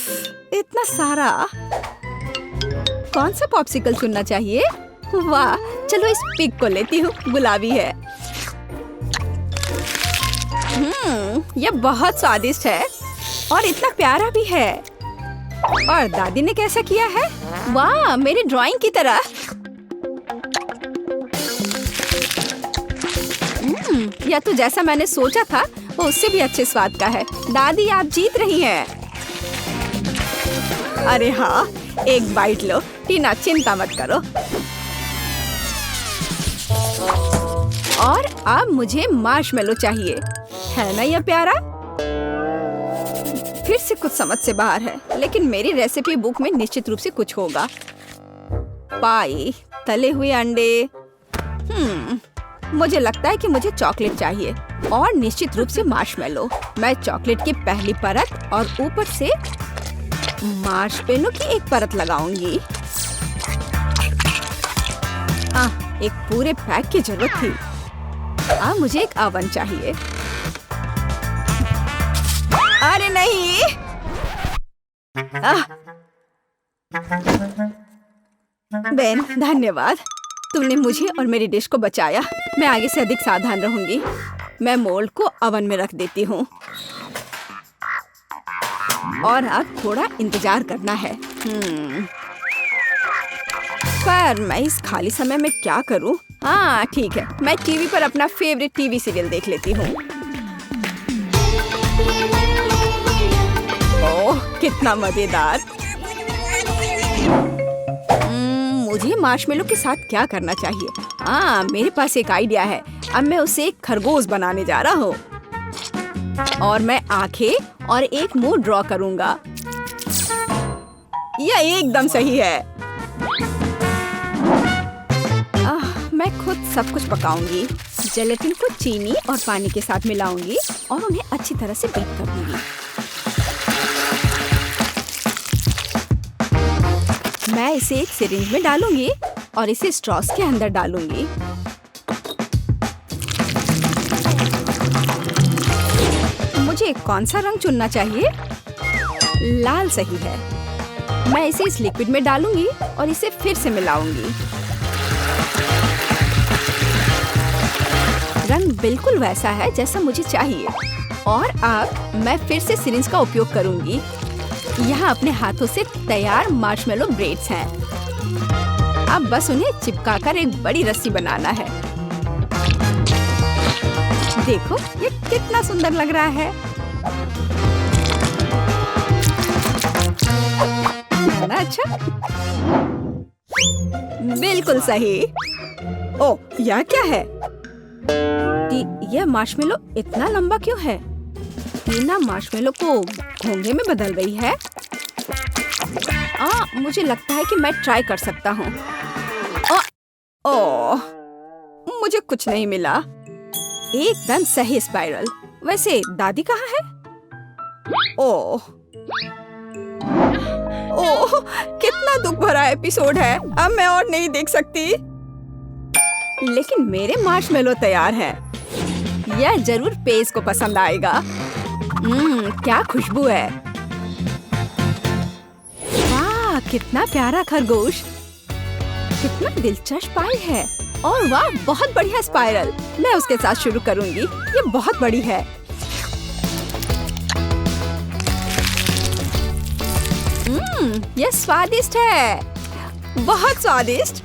इतना सारा। कौन सा पॉप्सिकल चुनना चाहिए? वाह, चलो इस पिग को लेती हूँ। गुलाबी है। यह बहुत स्वादिष्ट है और इतना प्यारा भी है। और दादी ने कैसा किया है? वाह, मेरी ड्राइंग की तरह। यह तो जैसा मैंने सोचा था वो उससे भी अच्छे स्वाद का है। दादी, आप जीत रही हैं। अरे हाँ, एक बाइट लो। टीना, चिंता मत करो। और अब मुझे मार्शमेलो चाहिए। है ना यह प्यारा? फिर से कुछ समझ से बाहर है, लेकिन मेरी रेसिपी बुक में निश्चित रूप से कुछ होगा। पाई, तले हुए अंडे। मुझे लगता है कि मुझे चॉकलेट चाहिए और निश्चित रूप से मार्शमेलो। मैं चॉकलेट की पहली परत और ऊपर से मार्शमेलो की एक परत लगाऊंगी। एक पूरे पैक की जरूरत थी। मुझे एक ओवन चाहिए। अरे नहीं। बेन, धन्यवाद। तुमने मुझे और मेरी डिश को बचाया। मैं आगे से अधिक सावधान रहूंगी। मैं मोल्ड को ओवन में रख देती हूँ और अब थोड़ा इंतजार करना है। पर मैं इस खाली समय में क्या करूँ? हाँ ठीक है, मैं टीवी पर अपना फेवरेट टीवी सीरियल देख लेती हूँ। ओह, कितना मजेदार। मुझे मार्शमेलो के साथ क्या करना चाहिए? मेरे पास एक आइडिया है। अब मैं उसे एक खरगोश बनाने जा रहा हूँ और मैं आंखें और एक मुंह ड्रॉ करूँगा। यह एकदम सही है। मैं खुद सब कुछ पकाऊंगी। जेलेटिन को चीनी और पानी के साथ मिलाऊंगी और उन्हें अच्छी तरह से बीट कर दूंगी। मैं इसे एक सिरिंज में डालूंगी और इसे स्ट्रॉस के अंदर डालूंगी। मुझे कौन सा रंग चुनना चाहिए? लाल सही है। मैं इसे इस लिक्विड में डालूंगी और इसे फिर से मिलाऊंगी। बिल्कुल वैसा है जैसा मुझे चाहिए। और अब मैं फिर से सिरिंज का उपयोग करूंगी। यहाँ अपने हाथों से तैयार मार्शमेलो ब्रेड्स हैं। अब बस उन्हें चिपकाकर एक बड़ी रस्सी बनाना है। देखो ये कितना सुंदर लग रहा है। है ना अच्छा? बिल्कुल सही। ओह, यह क्या है? यह मार्शमेलो इतना लंबा क्यों है? टीना मार्शमेलो को घोंघे में बदल रही है। मुझे लगता है कि मैं ट्राई कर सकता हूँ। ओह, मुझे कुछ नहीं मिला। एकदम सही स्पाइरल। वैसे दादी कहाँ है? ओह, कितना दुख भरा एपिसोड है। अब मैं और नहीं देख सकती। लेकिन मेरे मार्शमेलो तैयार है। यह जरूर पेज को पसंद आएगा। क्या खुशबू है। वाह, कितना प्यारा खरगोश। कितना दिलचस्प पाई है। और वाह, बहुत बढ़िया स्पाइरल। मैं उसके साथ शुरू करूंगी। ये बहुत बड़ी है। ये स्वादिष्ट है। बहुत स्वादिष्ट।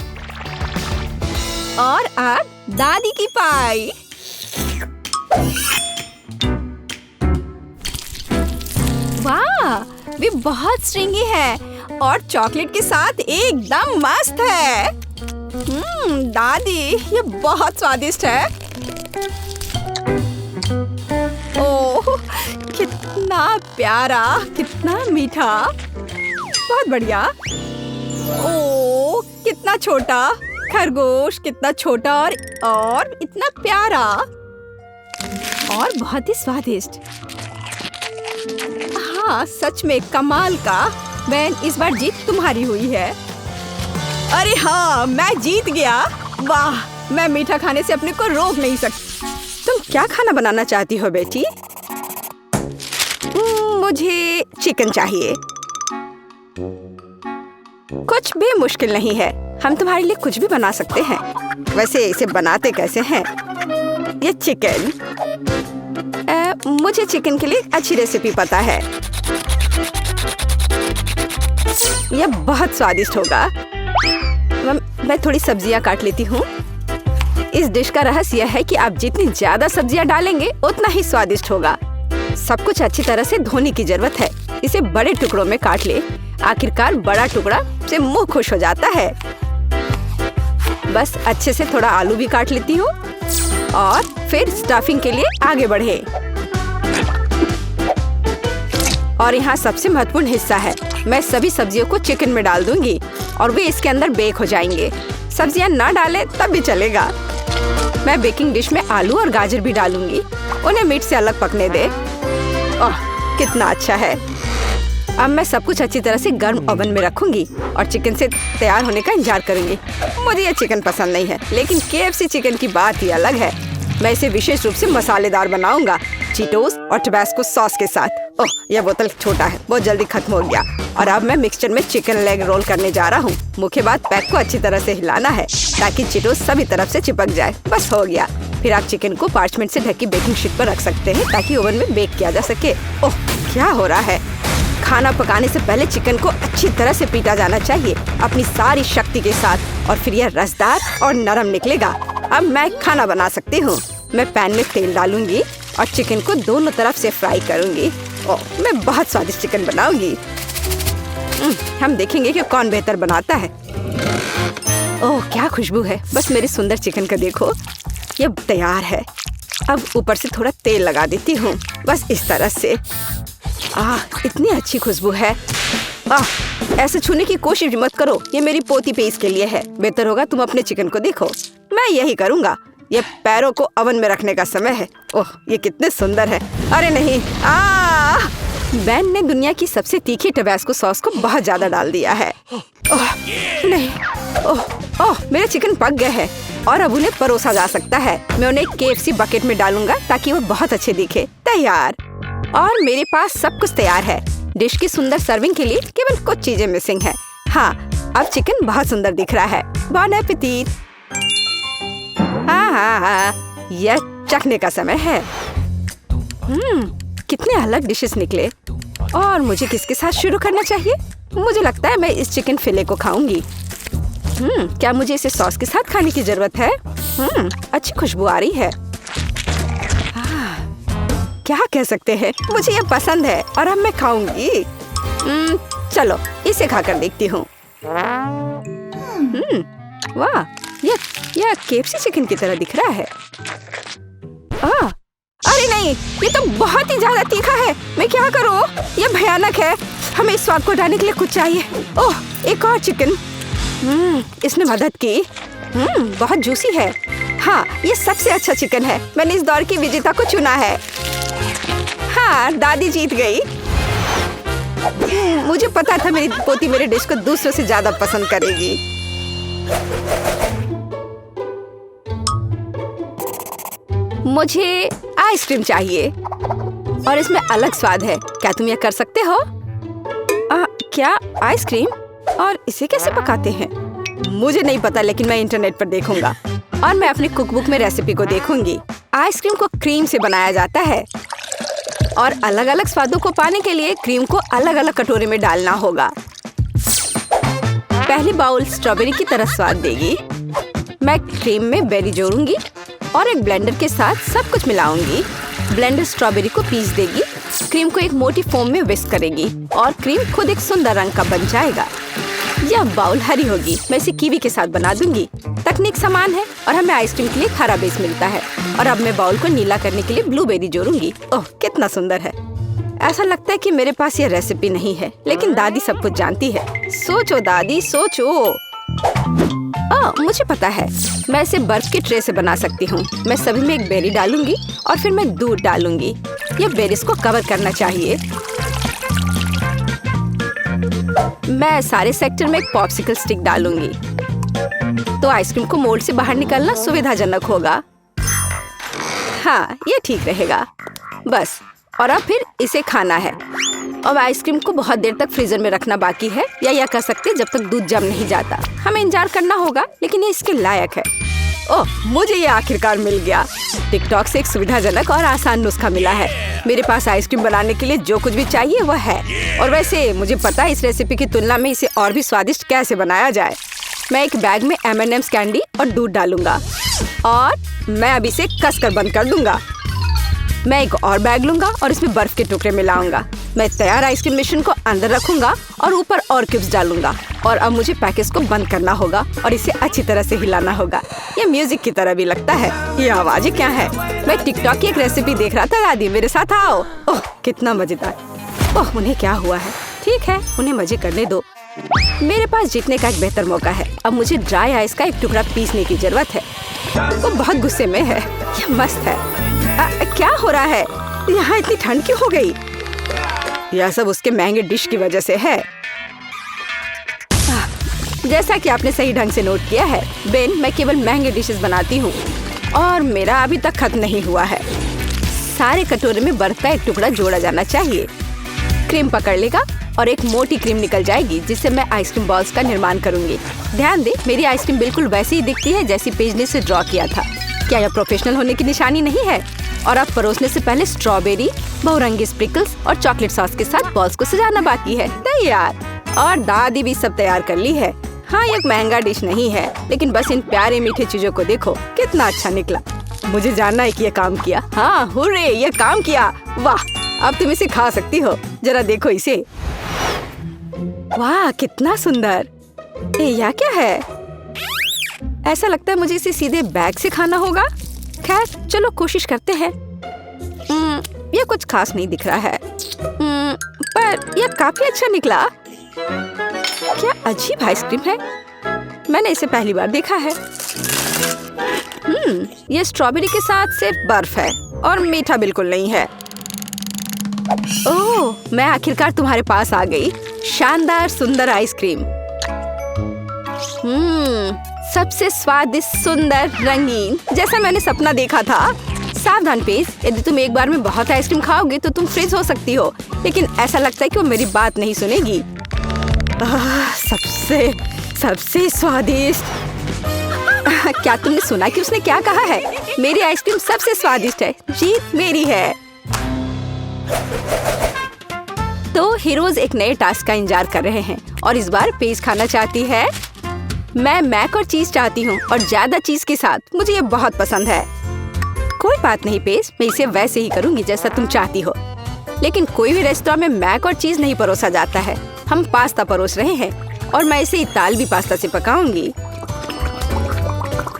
और अब दादी की पाई। वाह, वे बहुत स्ट्रिंगी है और चॉकलेट के साथ एकदम मस्त है। दादी, ये बहुत स्वादिष्ट है। ओह, कितना प्यारा, कितना मीठा। बहुत बढ़िया। ओह, कितना छोटा खरगोश, कितना छोटा और इतना प्यारा और बहुत ही स्वादिष्ट। हाँ, सच में कमाल का। बैन, इस बार जीत तुम्हारी हुई है। अरे हाँ, मैं जीत गया। वाह, मैं मीठा खाने से अपने को रोक नहीं सकती। तुम क्या खाना बनाना चाहती हो बेटी? मुझे चिकन चाहिए। कुछ भी मुश्किल नहीं है। हम तुम्हारे लिए कुछ भी बना सकते हैं। वैसे इसे बनाते कैसे हैं? ये चिकन। मुझे चिकन के लिए अच्छी रेसिपी पता है। यह बहुत स्वादिष्ट होगा। मैं थोड़ी सब्जियां काट लेती हूँ। इस डिश का रहस्य यह है कि आप जितनी ज्यादा सब्जियां डालेंगे उतना ही स्वादिष्ट होगा। सब कुछ अच्छी तरह से धोने की जरूरत है। इसे बड़े टुकड़ों में काट ले। आखिरकार बड़ा टुकड़ा से मुंह खुश हो जाता है। बस अच्छे से थोड़ा आलू भी काट लेती हूँ और फिर स्टफिंग के लिए आगे बढ़े। और यहाँ सबसे महत्वपूर्ण हिस्सा है। मैं सभी सब्जियों को चिकन में डाल दूंगी और वे इसके अंदर बेक हो जाएंगे। सब्जियां ना डालें तब भी चलेगा। मैं बेकिंग डिश में आलू और गाजर भी डालूंगी। उन्हें मीट से अलग पकने दे। ओह, कितना अच्छा है। अब मैं सब कुछ अच्छी तरह से गर्म ओवन में रखूंगी और चिकन से तैयार होने का इंतजार करूंगी। मुझे ये चिकन पसंद नहीं है, लेकिन KFC चिकन की बात ही अलग है। मैं इसे विशेष रूप से मसालेदार बनाऊंगा, चीटोस और टबैस्को सॉस के साथ। ओह, यह बोतल छोटा है, बहुत जल्दी खत्म हो गया। और अब मैं मिक्सचर में चिकन लेग रोल करने जा रहा हूँ। मुख्य बात, पैक को अच्छी तरह से हिलाना है ताकि चीटोस सभी तरफ से चिपक जाए। बस हो गया। फिर आप चिकन को पार्चमेंट से ढकी बेकिंग शीट पर रख सकते हैं ताकि ओवन में बेक किया जा सके। ओह, क्या हो रहा है? खाना पकाने से पहले चिकन को अच्छी तरह से पीटा जाना चाहिए अपनी सारी शक्ति के साथ, और फिर यह रसदार और नरम निकलेगा। अब मैं खाना बना सकती हूँ। मैं पैन में तेल डालूंगी और चिकन को दोनों तरफ से फ्राई करूंगी। ओह, मैं बहुत स्वादिष्ट चिकन बनाऊंगी। हम देखेंगे कि कौन बेहतर बनाता है। ओह, क्या खुशबू है। बस मेरे सुंदर चिकन का देखो, ये तैयार है। अब ऊपर से थोड़ा तेल लगा देती हूँ, बस इस तरह से। इतनी अच्छी खुशबू है। ऐसे छूने की कोशिश मत करो, ये मेरी पोती पे इसके लिए है। बेहतर होगा तुम अपने चिकन को देखो। मैं यही करूँगा। ये पैरों को ओवन में रखने का समय है। ओह, ये कितने सुंदर है। अरे नहीं, बैन ने दुनिया की सबसे तीखी टबैस्को सॉस को बहुत ज्यादा डाल दिया है। ओह नहीं, ओह, मेरे चिकन पक गए हैं और अब उन्हें परोसा जा सकता है। मैं उन्हें KFC बकेट में डालूंगा ताकि वो बहुत अच्छे दिखे। तैयार। और मेरे पास सब कुछ तैयार है। डिश की सुंदर सर्विंग के लिए केवल कुछ चीजें मिसिंग है। हाँ, अब चिकन बहुत सुंदर दिख रहा है। बॉन एपेटीट। हाँ, यह चखने का समय है। कितने अलग डिशेस निकले। और मुझे किसके साथ शुरू करना चाहिए? मुझे लगता है मैं इस चिकन फिले को खाऊंगी। क्या मुझे इसे सॉस के साथ खाने की जरूरत है? अच्छी खुशबू आ रही है। क्या कह सकते हैं, मुझे ये पसंद है और अब मैं खाऊंगी। चलो इसे खाकर देखती हूँ। वाह, यह केएफसी चिकन की तरह दिख रहा है। अरे नहीं, ये तो बहुत ही ज्यादा तीखा है। मैं क्या करूँ? ये भयानक है। हमें इस स्वाद को हटाने के लिए कुछ चाहिए। ओह, एक और चिकन। इसने मदद की। बहुत जूसी है। हाँ, ये सबसे अच्छा चिकन है। मैंने इस दौर की विजेता को चुना है। हाँ, दादी जीत गई। मुझे पता था मेरी पोती मेरे डिश को दूसरों से ज्यादा पसंद करेगी। मुझे आइसक्रीम चाहिए और इसमें अलग स्वाद है। क्या तुम यह कर सकते हो? क्या आइसक्रीम? और इसे कैसे पकाते हैं? मुझे नहीं पता, लेकिन मैं इंटरनेट पर देखूंगा और मैं अपनी कुकबुक में रेसिपी को देखूंगी। आइसक्रीम को क्रीम से बनाया जाता है और अलग अलग स्वादों को पाने के लिए क्रीम को अलग अलग कटोरे में डालना होगा। पहली बाउल स्ट्रॉबेरी की तरह स्वाद देगी। मैं क्रीम में बेरी जोड़ूंगी और एक ब्लेंडर के साथ सब कुछ मिलाऊंगी। ब्लेंडर स्ट्रॉबेरी को पीस देगी, क्रीम को एक मोटी फोम में विस्क करेगी और क्रीम खुद एक सुंदर रंग का बन जाएगा। यह बाउल हरी होगी। मैं इसे कीवी के साथ बना दूंगी। तकनीक समान है और हमें आइसक्रीम के लिए हरा बेस मिलता है। और अब मैं बाउल को नीला करने के लिए ब्लूबेरी जोड़ूंगी। ओह, कितना सुंदर है। ऐसा लगता है कि मेरे पास यह रेसिपी नहीं है, लेकिन दादी सब कुछ जानती है। सोचो दादी, सोचो। मुझे पता है, मैं इसे बर्फ के ट्रे से बना सकती हूँ। मैं सभी में एक बेरी डालूंगी और फिर मैं दूध डालूंगी। ये बेरीज को कवर करना चाहिए। मैं सारे सेक्टर में एक पॉप्सिकल स्टिक डालूंगी तो आइसक्रीम को मोल्ड से बाहर निकालना सुविधाजनक होगा। हाँ, ये ठीक रहेगा। बस, और अब फिर इसे खाना है। अब आइसक्रीम को बहुत देर तक फ्रीजर में रखना बाकी है, या यह कह सकते हैं जब तक दूध जम नहीं जाता। हमें इंतजार करना होगा, लेकिन ये इसके लायक है। ओह, मुझे ये आखिरकार मिल गया। टिकटॉक से एक सुविधाजनक और आसान नुस्खा मिला है। मेरे पास आइसक्रीम बनाने के लिए जो कुछ भी चाहिए वह है। और वैसे मुझे पता है इस रेसिपी की तुलना में इसे और भी स्वादिष्ट कैसे बनाया जाए। मैं एक बैग में M&M's कैंडी और दूध डालूंगा और मैं अब इसे कसकर बंद कर दूंगा। मैं एक और बैग लूंगा और इसमें बर्फ के टुकड़े मिलाऊंगा। मैं तैयार आइसक्रीम मिश्रण को अंदर रखूंगा और ऊपर और क्यूब्स डालूंगा। और अब मुझे पैकेज को बंद करना होगा और इसे अच्छी तरह से हिलाना होगा। ये म्यूजिक की तरह भी लगता है। ये आवाजें क्या है? मैं टिकटॉक की एक रेसिपी देख रहा था। दादी, मेरे साथ आओ। ओह, कितना मजेदार। ओह, उन्हें क्या हुआ है? ठीक है, उन्हें मजे करने दो। मेरे पास जीतने का एक बेहतर मौका है। अब मुझे ड्राई आइस का एक टुकड़ा पीसने की जरूरत है। वो बहुत गुस्से में है। ये मस्त है। क्या हो रहा है? यहाँ इतनी ठंड क्यों हो गई? यह सब उसके महंगे डिश की वजह से है। जैसा कि आपने सही ढंग से नोट किया है बेन, मैं केवल महंगे डिशेस बनाती हूँ और मेरा अभी तक खत्म नहीं हुआ है। सारे कटोरे में बर्फ का एक टुकड़ा जोड़ा जाना चाहिए। क्रीम पकड़ लेगा और एक मोटी क्रीम निकल जाएगी, जिससे मैं आइसक्रीम बॉल्स का निर्माण करूंगी। ध्यान दे, मेरी आइसक्रीम बिल्कुल वैसी ही दिखती है जैसी पेज ने इसे ड्रॉ किया था। क्या यह प्रोफेशनल होने की निशानी नहीं है? और अब परोसने से पहले स्ट्रॉबेरी, बहुरंगी स्प्रिंकल्स और चॉकलेट सॉस के साथ बॉल्स को सजाना बाकी है। तैयार। और दादी भी सब तैयार कर ली है। हाँ, ये एक महंगा डिश नहीं है, लेकिन बस इन प्यारे मीठे चीजों को देखो, कितना अच्छा निकला। मुझे जानना है कि ये काम किया। हाँ, हुर्रे, ये काम किया। वाह, अब तुम इसे खा सकती हो। जरा देखो इसे। वाह, कितना सुंदर। यह क्या है? ऐसा लगता है मुझे इसे सीधे बैग से खाना होगा। खैर, चलो कोशिश करते हैं। यह कुछ खास नहीं दिख रहा है, पर यह काफी अच्छा निकला। क्या अजीब आइसक्रीम है। मैंने इसे पहली बार देखा है। यह स्ट्रॉबेरी के साथ सिर्फ बर्फ है और मीठा बिल्कुल नहीं है। ओह, मैं आखिरकार तुम्हारे पास आ गई। शानदार सुंदर आइसक्रीम। सबसे स्वादिष्ट, सुंदर, रंगीन, जैसा मैंने सपना देखा था। सावधान पेज, यदि तुम एक बार में बहुत आइसक्रीम खाओगे तो तुम फ्रीज हो सकती हो। लेकिन ऐसा लगता है कि वो मेरी बात नहीं सुनेगी। सबसे स्वादिष्ट। क्या तुमने सुना कि उसने क्या कहा है? मेरी आइसक्रीम सबसे स्वादिष्ट है, जीत मेरी है। तो हीरोज एक नए टास्क का इंतजार कर रहे हैं और इस बार पेज खाना चाहती है। मैं मैक और चीज चाहती हूँ और ज्यादा चीज के साथ, मुझे ये बहुत पसंद है। कोई बात नहीं पेज, मैं इसे वैसे ही करूँगी जैसा तुम चाहती हो। लेकिन कोई भी रेस्टोरेंट में मैक और चीज नहीं परोसा जाता है। हम पास्ता परोस रहे हैं और मैं इसे इतालवी पास्ता से पकाऊंगी।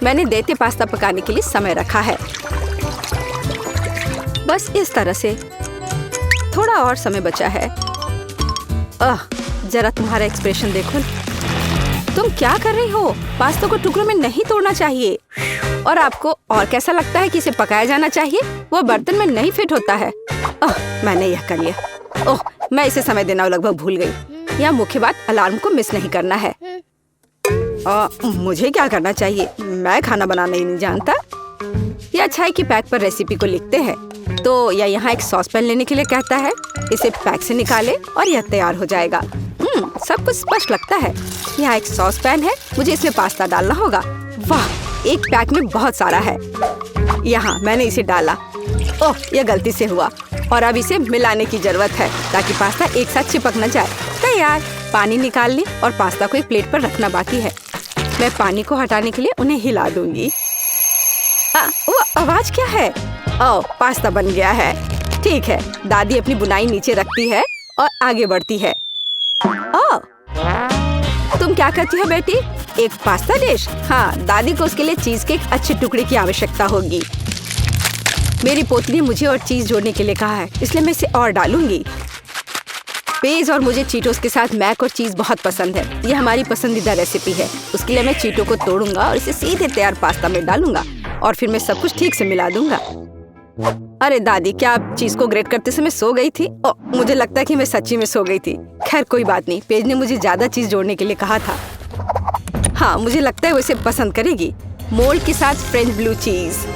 मैंने देते पास्ता पकाने के लिए समय रखा है, बस इस तरह से। थोड़ा और समय बचा है। जरा तुम्हारा एक्सप्रेशन देखो। तुम क्या कर रही हो? पास्ता को टुकड़ों में नहीं तोड़ना चाहिए। और आपको और कैसा लगता है कि इसे पकाया जाना चाहिए? वो बर्तन में नहीं फिट होता है। मैंने यह कर लिया। मैं इसे समय देना लगभग भूल गई। यह मुख्य बात, अलार्म को मिस नहीं करना है। मुझे क्या करना चाहिए? मैं खाना बनाना ही नहीं जानता। यह अच्छा है कि पैक पर रेसिपी को लिखते हैं। तो यह यहाँ एक सॉस पैन लेने के लिए कहता है। इसे पैक से निकाले और यह तैयार हो जाएगा। सब कुछ स्पष्ट लगता है। यहाँ एक सॉस पैन है, मुझे इसमें पास्ता डालना होगा। वाह, एक पैक में बहुत सारा है। यहाँ मैंने इसे डाला। यह गलती से हुआ और अब इसे मिलाने की जरूरत है ताकि पास्ता एक साथ चिपक न जाए। तैयार। पानी निकाल ली और पास्ता को एक प्लेट पर रखना बाकी है। मैं पानी को हटाने के लिए उन्हें हिला दूंगी। वो आवाज क्या है? पास्ता बन गया है। ठीक है, दादी अपनी बुनाई नीचे रखती है और आगे बढ़ती है। तुम क्या करती हो बेटी? एक पास्ता डिश? हाँ, दादी को उसके लिए चीज के एक अच्छे टुकड़े की आवश्यकता होगी। मेरी पोती ने मुझे और चीज जोड़ने के लिए कहा है, इसलिए मैं इसे और डालूंगी। पेज और मुझे चीटोस के साथ मैक और चीज बहुत पसंद है। यह हमारी पसंदीदा रेसिपी है। उसके लिए मैं चीटो को तोड़ूंगा और इसे सीधे तैयार पास्ता में डालूंगा और फिर मैं सब कुछ ठीक से मिला दूंगा। अरे दादी, क्या आप चीज को ग्रेट करते समय सो गई थी? मुझे लगता है कि मैं सच्ची में सो गई थी। खैर कोई बात नहीं, पेज ने मुझे ज्यादा चीज जोड़ने के लिए कहा था। हाँ, मुझे लगता है वो इसे पसंद करेगी। मोल्ड के साथ फ्रेंच ब्लू चीज।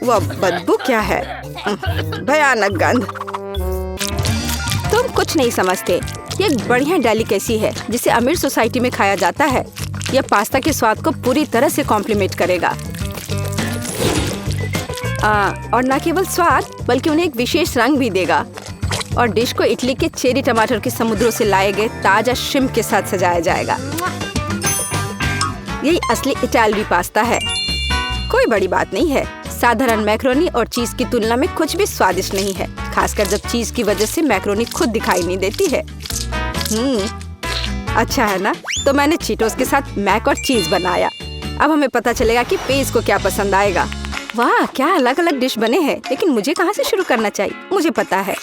वह बदबू क्या है? भयानक गंध। तुम कुछ नहीं समझते। ये एक बढ़िया डेलिकेसी है जिसे अमीर सोसाइटी में खाया जाता है। यह पास्ता के स्वाद को पूरी तरह से कॉम्प्लीमेंट करेगा। और न केवल स्वाद बल्कि उन्हें एक विशेष रंग भी देगा। और डिश को इटली के चेरी टमाटर के समुद्रों से लाए गए ताजा श्रिम्प के साथ सजाया जाएगा। यही असली इटालवी पास्ता है। कोई बड़ी बात नहीं है। साधारण मैक्रोनी और चीज की तुलना में कुछ भी स्वादिष्ट नहीं है, खासकर जब चीज की वजह से मैक्रोनी खुद दिखाई नहीं देती है। अच्छा है ना? तो मैंने चीटोस के साथ मैक और चीज बनाया। अब हमें पता चलेगा कि पेज को क्या पसंद आएगा। वाह, क्या अलग अलग डिश बने हैं। लेकिन मुझे कहाँ से शुरू करना चाहिए? मुझे पता है।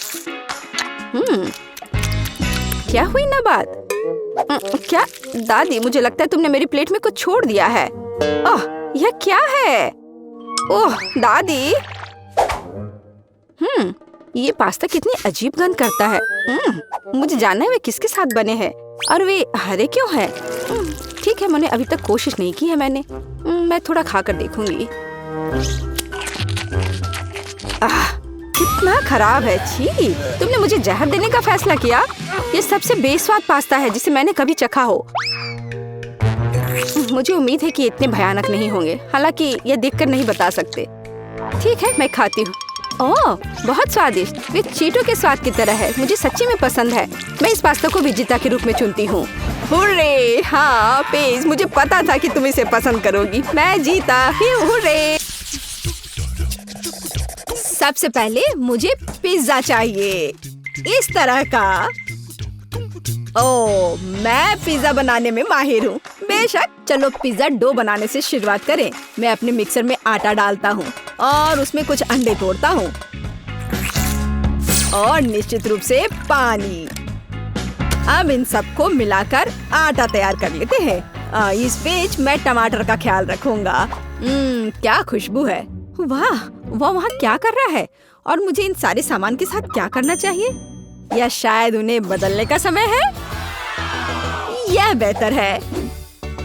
क्या हुई ना बात? क्या दादी, मुझे लगता है तुमने मेरी प्लेट में कुछ छोड़ दिया है। यह क्या है? ओह दादी, ये पास्ता कितनी अजीब गंध करता है। मुझे जानना है वे किसके साथ बने हैं और वे हरे क्यों हैं। ठीक है, मैंने अभी तक कोशिश नहीं की है। मैं थोड़ा खाकर देखूंगी। कितना खराब है। छी, तुमने मुझे जहर देने का फैसला किया। ये सबसे बेस्वाद पास्ता है जिसे मैंने कभी चखा हो। मुझे उम्मीद है कि इतने भयानक नहीं होंगे, हालांकि ये देखकर नहीं बता सकते। ठीक है, मैं खाती हूँ। ओह, बहुत स्वादिष्ट। वे चीटो के स्वाद की तरह है। मुझे सच्ची में पसंद है। मैं इस पास्ता को विजेता के रूप में चुनती हूँ। हुर्रे! हाँ पेज, मुझे पता था कि तुम इसे पसंद करोगी। मैं जीता। हुर्रे! सबसे पहले मुझे पिज्जा चाहिए, इस तरह का। ओह, मैं पिज्जा बनाने में माहिर हूँ। बेशक, चलो पिज्जा डो बनाने से शुरुआत करें। मैं अपने मिक्सर में आटा डालता हूँ और उसमें कुछ अंडे तोड़ता हूँ और निश्चित रूप से पानी। अब इन सबको मिलाकर आटा तैयार कर लेते हैं। इस बीच मैं टमाटर का ख्याल रखूंगा। क्या खुशबू है। वाह, वो वहाँ क्या कर रहा है और मुझे इन सारे सामान के साथ क्या करना चाहिए? या शायद उन्हें बदलने का समय है? यह बेहतर है।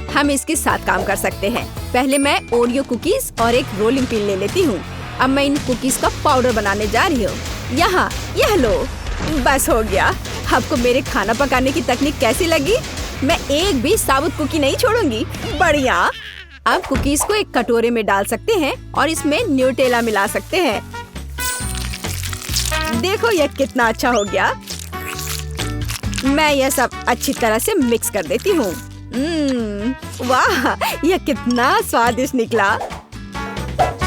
हम इसके साथ काम कर सकते हैं। पहले मैं ओरियो कुकीज और एक रोलिंग पिन ले लेती हूँ। अब मैं इन कुकीज का पाउडर बनाने जा रही हूँ। यहाँ, यह लो, बस हो गया। आपको मेरे खाना पकाने की तकनीक कैसी लगी? मैं एक भी साबुत कुकी नहीं छोड़ूंगी। बढ़िया। अब कुकीज को एक कटोरे में डाल सकते हैं और इसमें न्यूटेला मिला सकते हैं। देखो यह कितना अच्छा हो गया। मैं यह सब अच्छी तरह से मिक्स कर देती हूँ। वाह, यह कितना स्वादिष्ट निकला।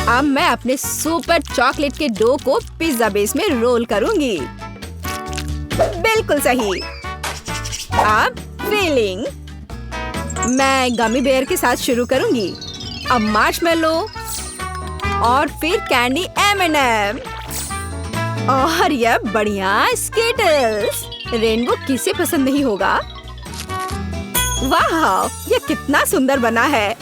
अब मैं अपने सुपर चॉकलेट के डो को पिज्जा बेस में रोल करूंगी। बिल्कुल सही। अब फिलिंग मैं गमी बेयर के साथ शुरू करूंगी। अब मार्शमेलो और फिर कैंडी M&M और यह बढ़िया स्किटल्स। रेनबो किसे पसंद नहीं होगा? वाह, यह कितना सुंदर बना है।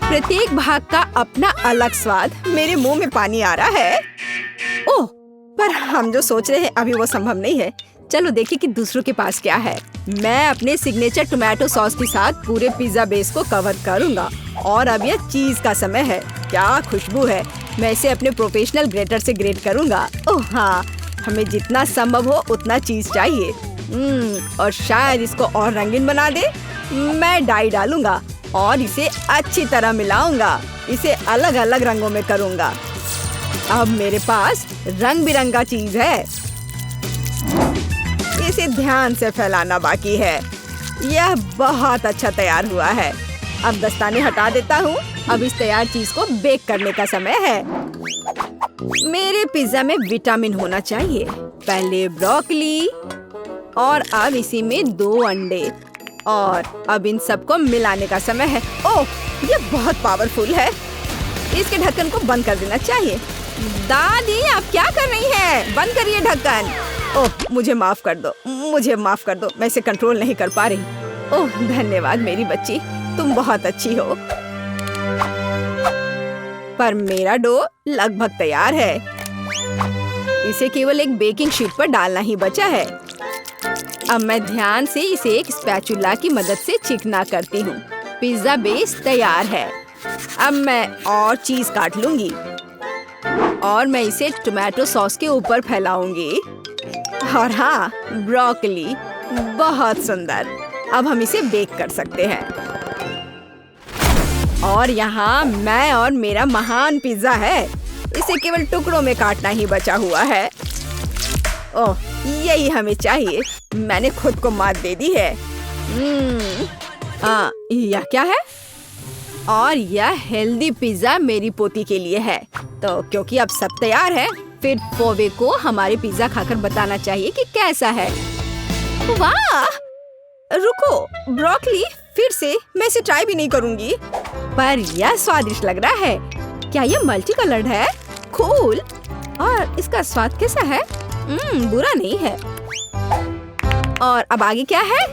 प्रत्येक भाग का अपना अलग स्वाद। मेरे मुंह में पानी आ रहा है। ओह, पर हम जो सोच रहे हैं अभी वो संभव नहीं है। चलो देखिए कि दूसरों के पास क्या है। मैं अपने सिग्नेचर टोमेटो सॉस के साथ पूरे पिज्जा बेस को कवर करूंगा। और अब यह चीज का समय है। क्या खुशबू है। मैं इसे अपने प्रोफेशनल ग्रेटर से ग्रेट करूंगा। ओह हाँ, हमें जितना संभव हो उतना चीज चाहिए। और शायद इसको और रंगीन बना दे। मैं डाई डालूंगा और इसे अच्छी तरह मिलाऊंगा। इसे अलग अलग रंगों में करूंगा। अब मेरे पास रंग बिरंगा चीज है। इसे ध्यान से फैलाना बाकी है। यह बहुत अच्छा तैयार हुआ है। अब दस्ताने हटा देता हूँ। अब इस तैयार चीज को बेक करने का समय है। मेरे पिज्जा में विटामिन होना चाहिए। पहले ब्रोकली और अब इसी में 2 अंडे और अब इन सबको मिलाने का समय है। ओह, ये बहुत पावरफुल है। इसके ढक्कन को बंद कर देना चाहिए। दादी, आप क्या कर रही हैं? बंद करिए ढक्कन। ओह, मुझे माफ कर दो, मुझे माफ कर दो। मैं इसे कंट्रोल नहीं कर पा रही। ओह, धन्यवाद मेरी बच्ची, तुम बहुत अच्छी हो। पर मेरा डो लगभग तैयार है। इसे केवल एक बेकिंग शीट पर डालना ही बचा है। अब मैं ध्यान से इसे एक स्पैचुला की मदद से चिकना करती हूँ। पिज्जा बेस तैयार है। अब मैं और चीज काट लूंगी और मैं इसे टोमेटो सॉस के ऊपर फैलाऊंगी। और हाँ, ब्रोकली, बहुत सुंदर। अब हम इसे बेक कर सकते हैं। और यहाँ मैं और मेरा महान पिज्जा है। इसे केवल टुकड़ों में काटना ही बचा हुआ है। ओह, यही हमें चाहिए। मैंने खुद को मात दे दी है। यह क्या है? और यह हेल्दी पिज्जा मेरी पोती के लिए है। तो क्योंकि अब सब तैयार है, फिर पोवे को हमारे पिज्जा खाकर बताना चाहिए कि कैसा है। वाह! रुको, ब्रोकली, फिर से मैं इसे ट्राई भी नहीं करूंगी। पर यह स्वादिष्ट लग रहा है। क्या यह मल्टी कलर्ड है? कूल। और इसका स्वाद कैसा है? बुरा नहीं है। और अब आगे क्या है?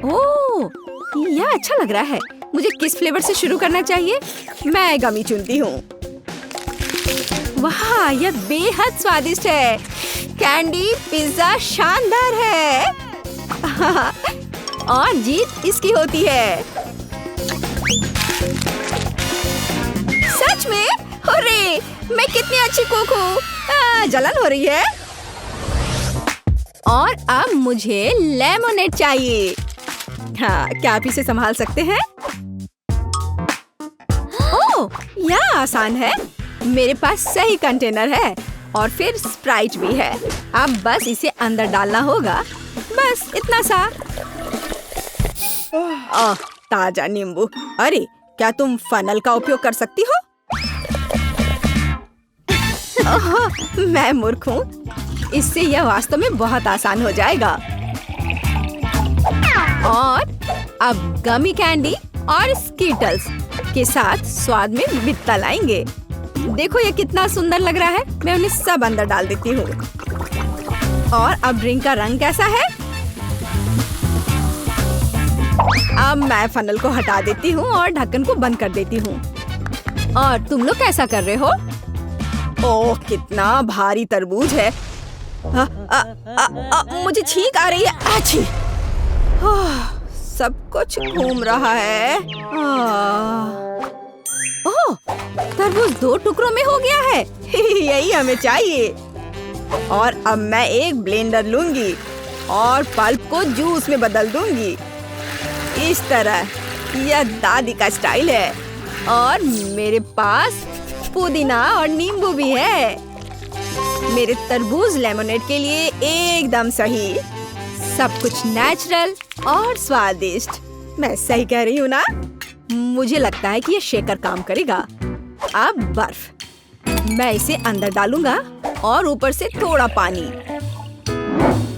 ओह, यह अच्छा लग रहा है। मुझे किस फ्लेवर से शुरू करना चाहिए? मैं गमी चुनती हूँ। वाह, यह बेहद स्वादिष्ट है। कैंडी पिज्जा शानदार है। और जीत इसकी होती है। सच में? अरे, मैं कितनी अच्छी कुक हूँ। जलन हो रही है। और अब मुझे लेमोनेड चाहिए। हाँ, क्या आप इसे संभाल सकते हैं? ओह, यह आसान है। मेरे पास सही कंटेनर है और फिर स्प्राइट भी है। अब बस इसे अंदर डालना होगा। बस इतना सा। ओह, ताजा नींबू। अरे, क्या तुम फनल का उपयोग कर सकती हो? ओह, मैं मूर्ख हूँ। इससे यह वास्तव में बहुत आसान हो जाएगा। और अब गमी कैंडी और स्किटल्स के साथ स्वाद में विविधता लाएंगे। देखो ये कितना सुंदर लग रहा है। मैं उन्हें सब अंदर डाल देती हूँ। और अब ड्रिंक का रंग कैसा है? अब मैं फनल को हटा देती हूँ और ढक्कन को बंद कर देती हूँ। और तुम लोग कैसा कर रहे हो? ओह, कितना भारी तरबूज है। मुझे छींक आ रही है। आछी! सब कुछ घूम रहा है। ओह, तरबूज 2 टुकड़ों में हो गया है। यही हमें चाहिए। और अब मैं एक ब्लेंडर लूंगी और पल्प को जूस में बदल दूंगी। इस तरह यह दादी का स्टाइल है। और मेरे पास पुदीना और नींबू भी है। मेरे तरबूज लेमोनेड के लिए एकदम सही। सब कुछ नेचुरल और स्वादिष्ट। मैं सही कह रही हूँ ना? मुझे लगता है कि ये शेकर काम करेगा। अब बर्फ मैं इसे अंदर डालूंगा और ऊपर से थोड़ा पानी।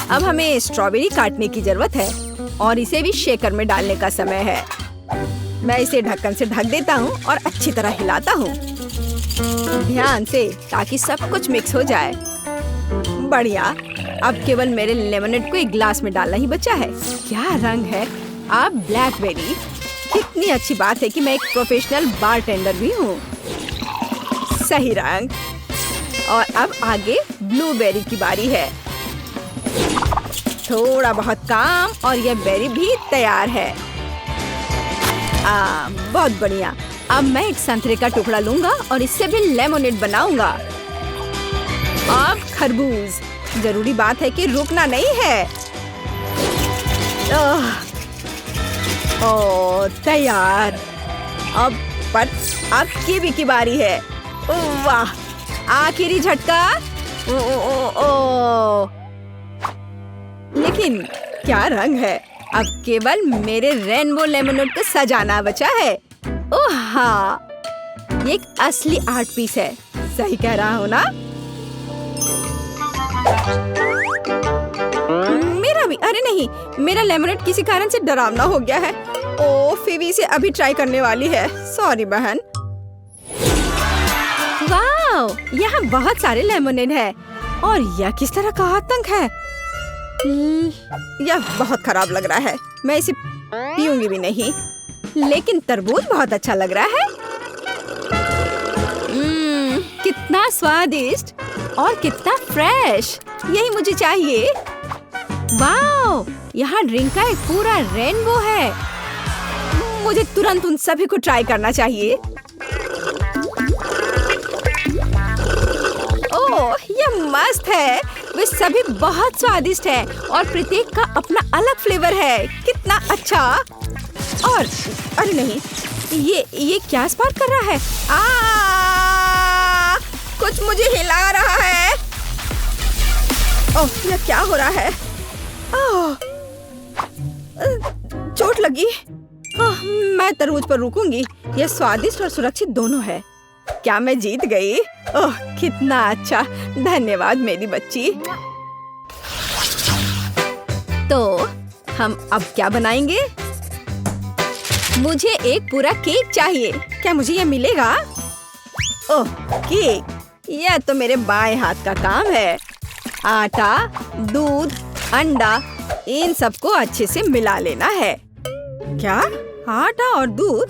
अब हमें स्ट्रॉबेरी काटने की जरूरत है और इसे भी शेकर में डालने का समय है। मैं इसे ढक्कन से ढक देता हूँ और अच्छी तरह हिलाता हूँ, ध्यान से, ताकि सब कुछ मिक्स हो जाए। बढ़िया। अब केवल मेरे लेमनेड को एक ग्लास में डालना ही बचा है। क्या रंग है! अब ब्लैकबेरी। कितनी अच्छी बात है कि मैं एक प्रोफेशनल बारटेंडर भी हूँ। सही रंग। और अब आगे ब्लूबेरी की बारी है। थोड़ा बहुत काम और यह बेरी भी तैयार है। बहुत बढ़िया। अब मैं एक संतरे का टुकड़ा लूंगा और इससे भी लेमोनेड बनाऊंगा। अब खरबूज। जरूरी बात है कि रुकना नहीं है। तैयार। अब कीवी की बारी है। वाह, आखिरी झटका। लेकिन क्या रंग है! अब केवल मेरे रेनबो लेमनेड को सजाना बचा है। ओह हाँ, ये एक असली आर्ट पीस है। सही कह रहा हूँ ना? मेरा भी। अरे नहीं, मेरा लेमनेड किसी कारण से डरावना हो गया है। ओह, फिवी इसे अभी ट्राई करने वाली है। सॉरी बहन। वाह, यहाँ बहुत सारे लेमनेड है। और यह किस तरह का आतंक है! यह बहुत खराब लग रहा है। मैं इसे पीऊंगी भी नहीं। लेकिन तरबूज बहुत अच्छा लग रहा है। कितना स्वादिष्ट और कितना फ्रेश। यही मुझे चाहिए। वाह, यहाँ ड्रिंक का एक पूरा रेनबो है। मुझे तुरंत उन सभी को ट्राई करना चाहिए। ओह, यह मस्त है। वे सभी बहुत स्वादिष्ट है और प्रत्येक का अपना अलग फ्लेवर है। कितना अच्छा! और अरे नहीं, ये क्या स्पार्क कर रहा है? कुछ मुझे हिला रहा है। ओह, यह क्या हो रहा है? चोट लगी। मैं तरबूज पर रुकूंगी। यह स्वादिष्ट और सुरक्षित दोनों है। क्या मैं जीत गई? ओह, कितना अच्छा। धन्यवाद मेरी बच्ची। तो हम अब क्या बनाएंगे? मुझे एक पूरा केक चाहिए। क्या मुझे यह मिलेगा? ओह, केक। यह तो मेरे बाएं हाथ का काम है। आटा, दूध, अंडा, इन सबको अच्छे से मिला लेना है। क्या? आटा और दूध?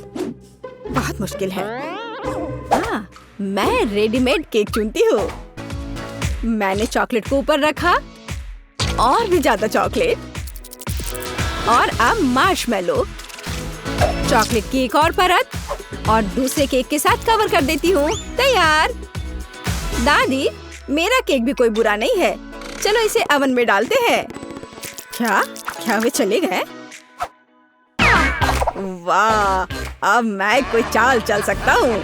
बहुत मुश्किल है। मैं रेडीमेड केक चुनती हूँ। मैंने चॉकलेट को ऊपर रखा और भी ज्यादा चॉकलेट। और अब मार्शमेलो। चॉकलेट की एक और परत और दूसरे केक के साथ कवर कर देती हूँ। तैयार। दादी, मेरा केक भी कोई बुरा नहीं है। चलो इसे ओवन में डालते हैं। क्या वे चले गए? वाह, अब मैं कोई चाल चल सकता हूँ।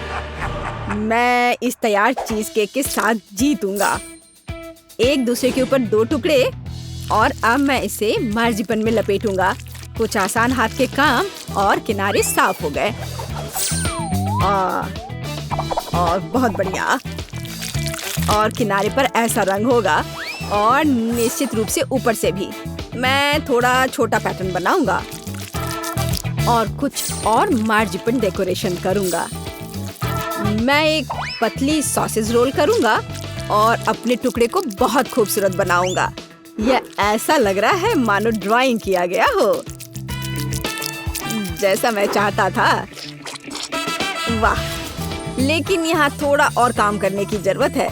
मैं इस तैयार चीज केक के साथ जीतूंगा। एक दूसरे के ऊपर 2 टुकड़े और अब मैं इसे मार्जिपन में लपेटूंगा। कुछ आसान हाथ के काम और किनारे साफ हो गए। और बहुत बढ़िया। और किनारे पर ऐसा रंग होगा और निश्चित रूप से ऊपर से भी। मैं थोड़ा छोटा पैटर्न बनाऊंगा और कुछ और मार्जिपन डेकोरेशन करूंगा। मैं एक पतली सॉसेज रोल करूंगा और अपने टुकड़े को बहुत खूबसूरत बनाऊंगा। यह ऐसा लग रहा है मानो ड्राइंग किया गया हो, जैसा मैं चाहता था। वाह, लेकिन यहाँ थोड़ा और काम करने की जरूरत है।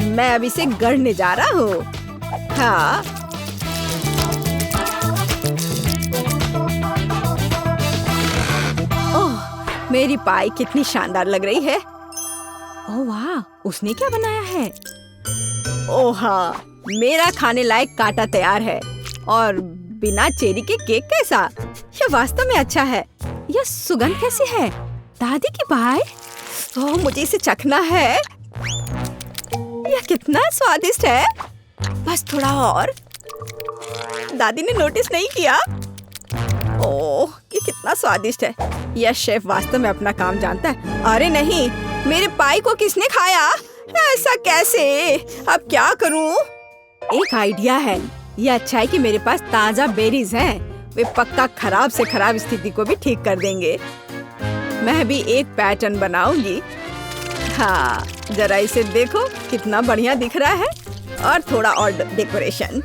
मैं अब इसे गढ़ने जा रहा हूँ। हाँ, मेरी पाई कितनी शानदार लग रही है। ओह वाह, उसने क्या बनाया है? ओह हाँ, मेरा खाने लायक काटा तैयार है। और बिना चेरी के केक कैसा? यह वास्तव में अच्छा है। यह सुगंध कैसी है? दादी की पाई? ओह, मुझे इसे चखना है। यह कितना स्वादिष्ट है। बस थोड़ा और। दादी ने नोटिस नहीं किया। ओह, ये कितना स्वादिष्ट है। यह शेफ वास्तव में अपना काम जानता है। अरे नहीं, मेरे पाई को किसने खाया? ऐसा कैसे? अब क्या करूं? एक आइडिया है। यह अच्छा है कि मेरे पास ताजा बेरीज हैं। वे पक्का खराब से खराब स्थिति को भी ठीक कर देंगे। मैं भी एक पैटर्न बनाऊंगी। हाँ, जरा इसे देखो, कितना बढ़िया दिख रहा है। और थोड़ा और डेकोरेशन।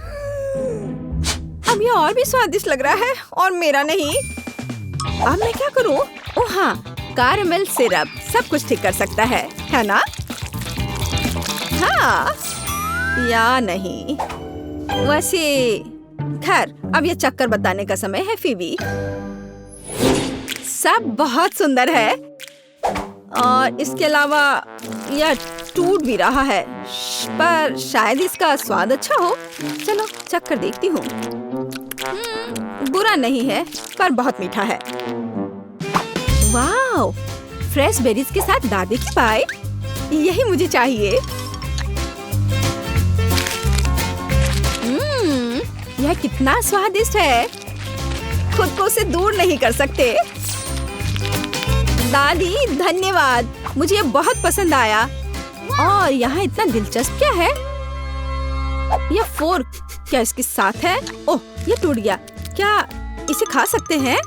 अब यह और भी स्वादिष्ट लग रहा है, और मेरा नहीं। अब मैं क्या करूं? ओह हाँ, कैरेमल सिरप सब कुछ ठीक कर सकता है ना? हाँ या नहीं? वैसे खैर, अब ये चक्कर बताने का समय है फीवी। सब बहुत सुंदर है, और इसके अलावा यह टूट भी रहा है, पर शायद इसका स्वाद अच्छा हो। चलो चक्कर देखती हूँ। बुरा नहीं है, पर बहुत मीठा है। वाह, फ्रेश बेरीज के साथ दादी की पाई, यही मुझे चाहिए। यह कितना स्वादिष्ट है, खुद को उसे दूर नहीं कर सकते। दादी धन्यवाद, मुझे ये बहुत पसंद आया। और यहाँ इतना दिलचस्प क्या है? यह फोर्क क्या इसके साथ है? ओह, ये टूट गया। क्या इसे खा सकते हैं?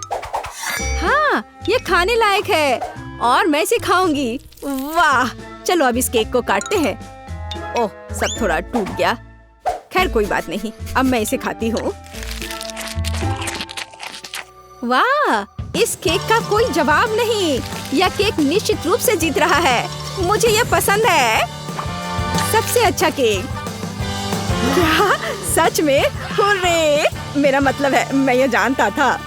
हाँ, ये खाने लायक है, और मैं इसे खाऊंगी। वाह, चलो अब इस केक को काटते हैं। ओह, सब थोड़ा टूट गया। खैर कोई बात नहीं, अब मैं इसे खाती हूँ। वाह, इस केक का कोई जवाब नहीं। यह केक निश्चित रूप से जीत रहा है। मुझे यह पसंद है। सबसे अच्छा केक। क्या सच में? हुर्रे! मेरा मतलब है, मैं ये जानता था।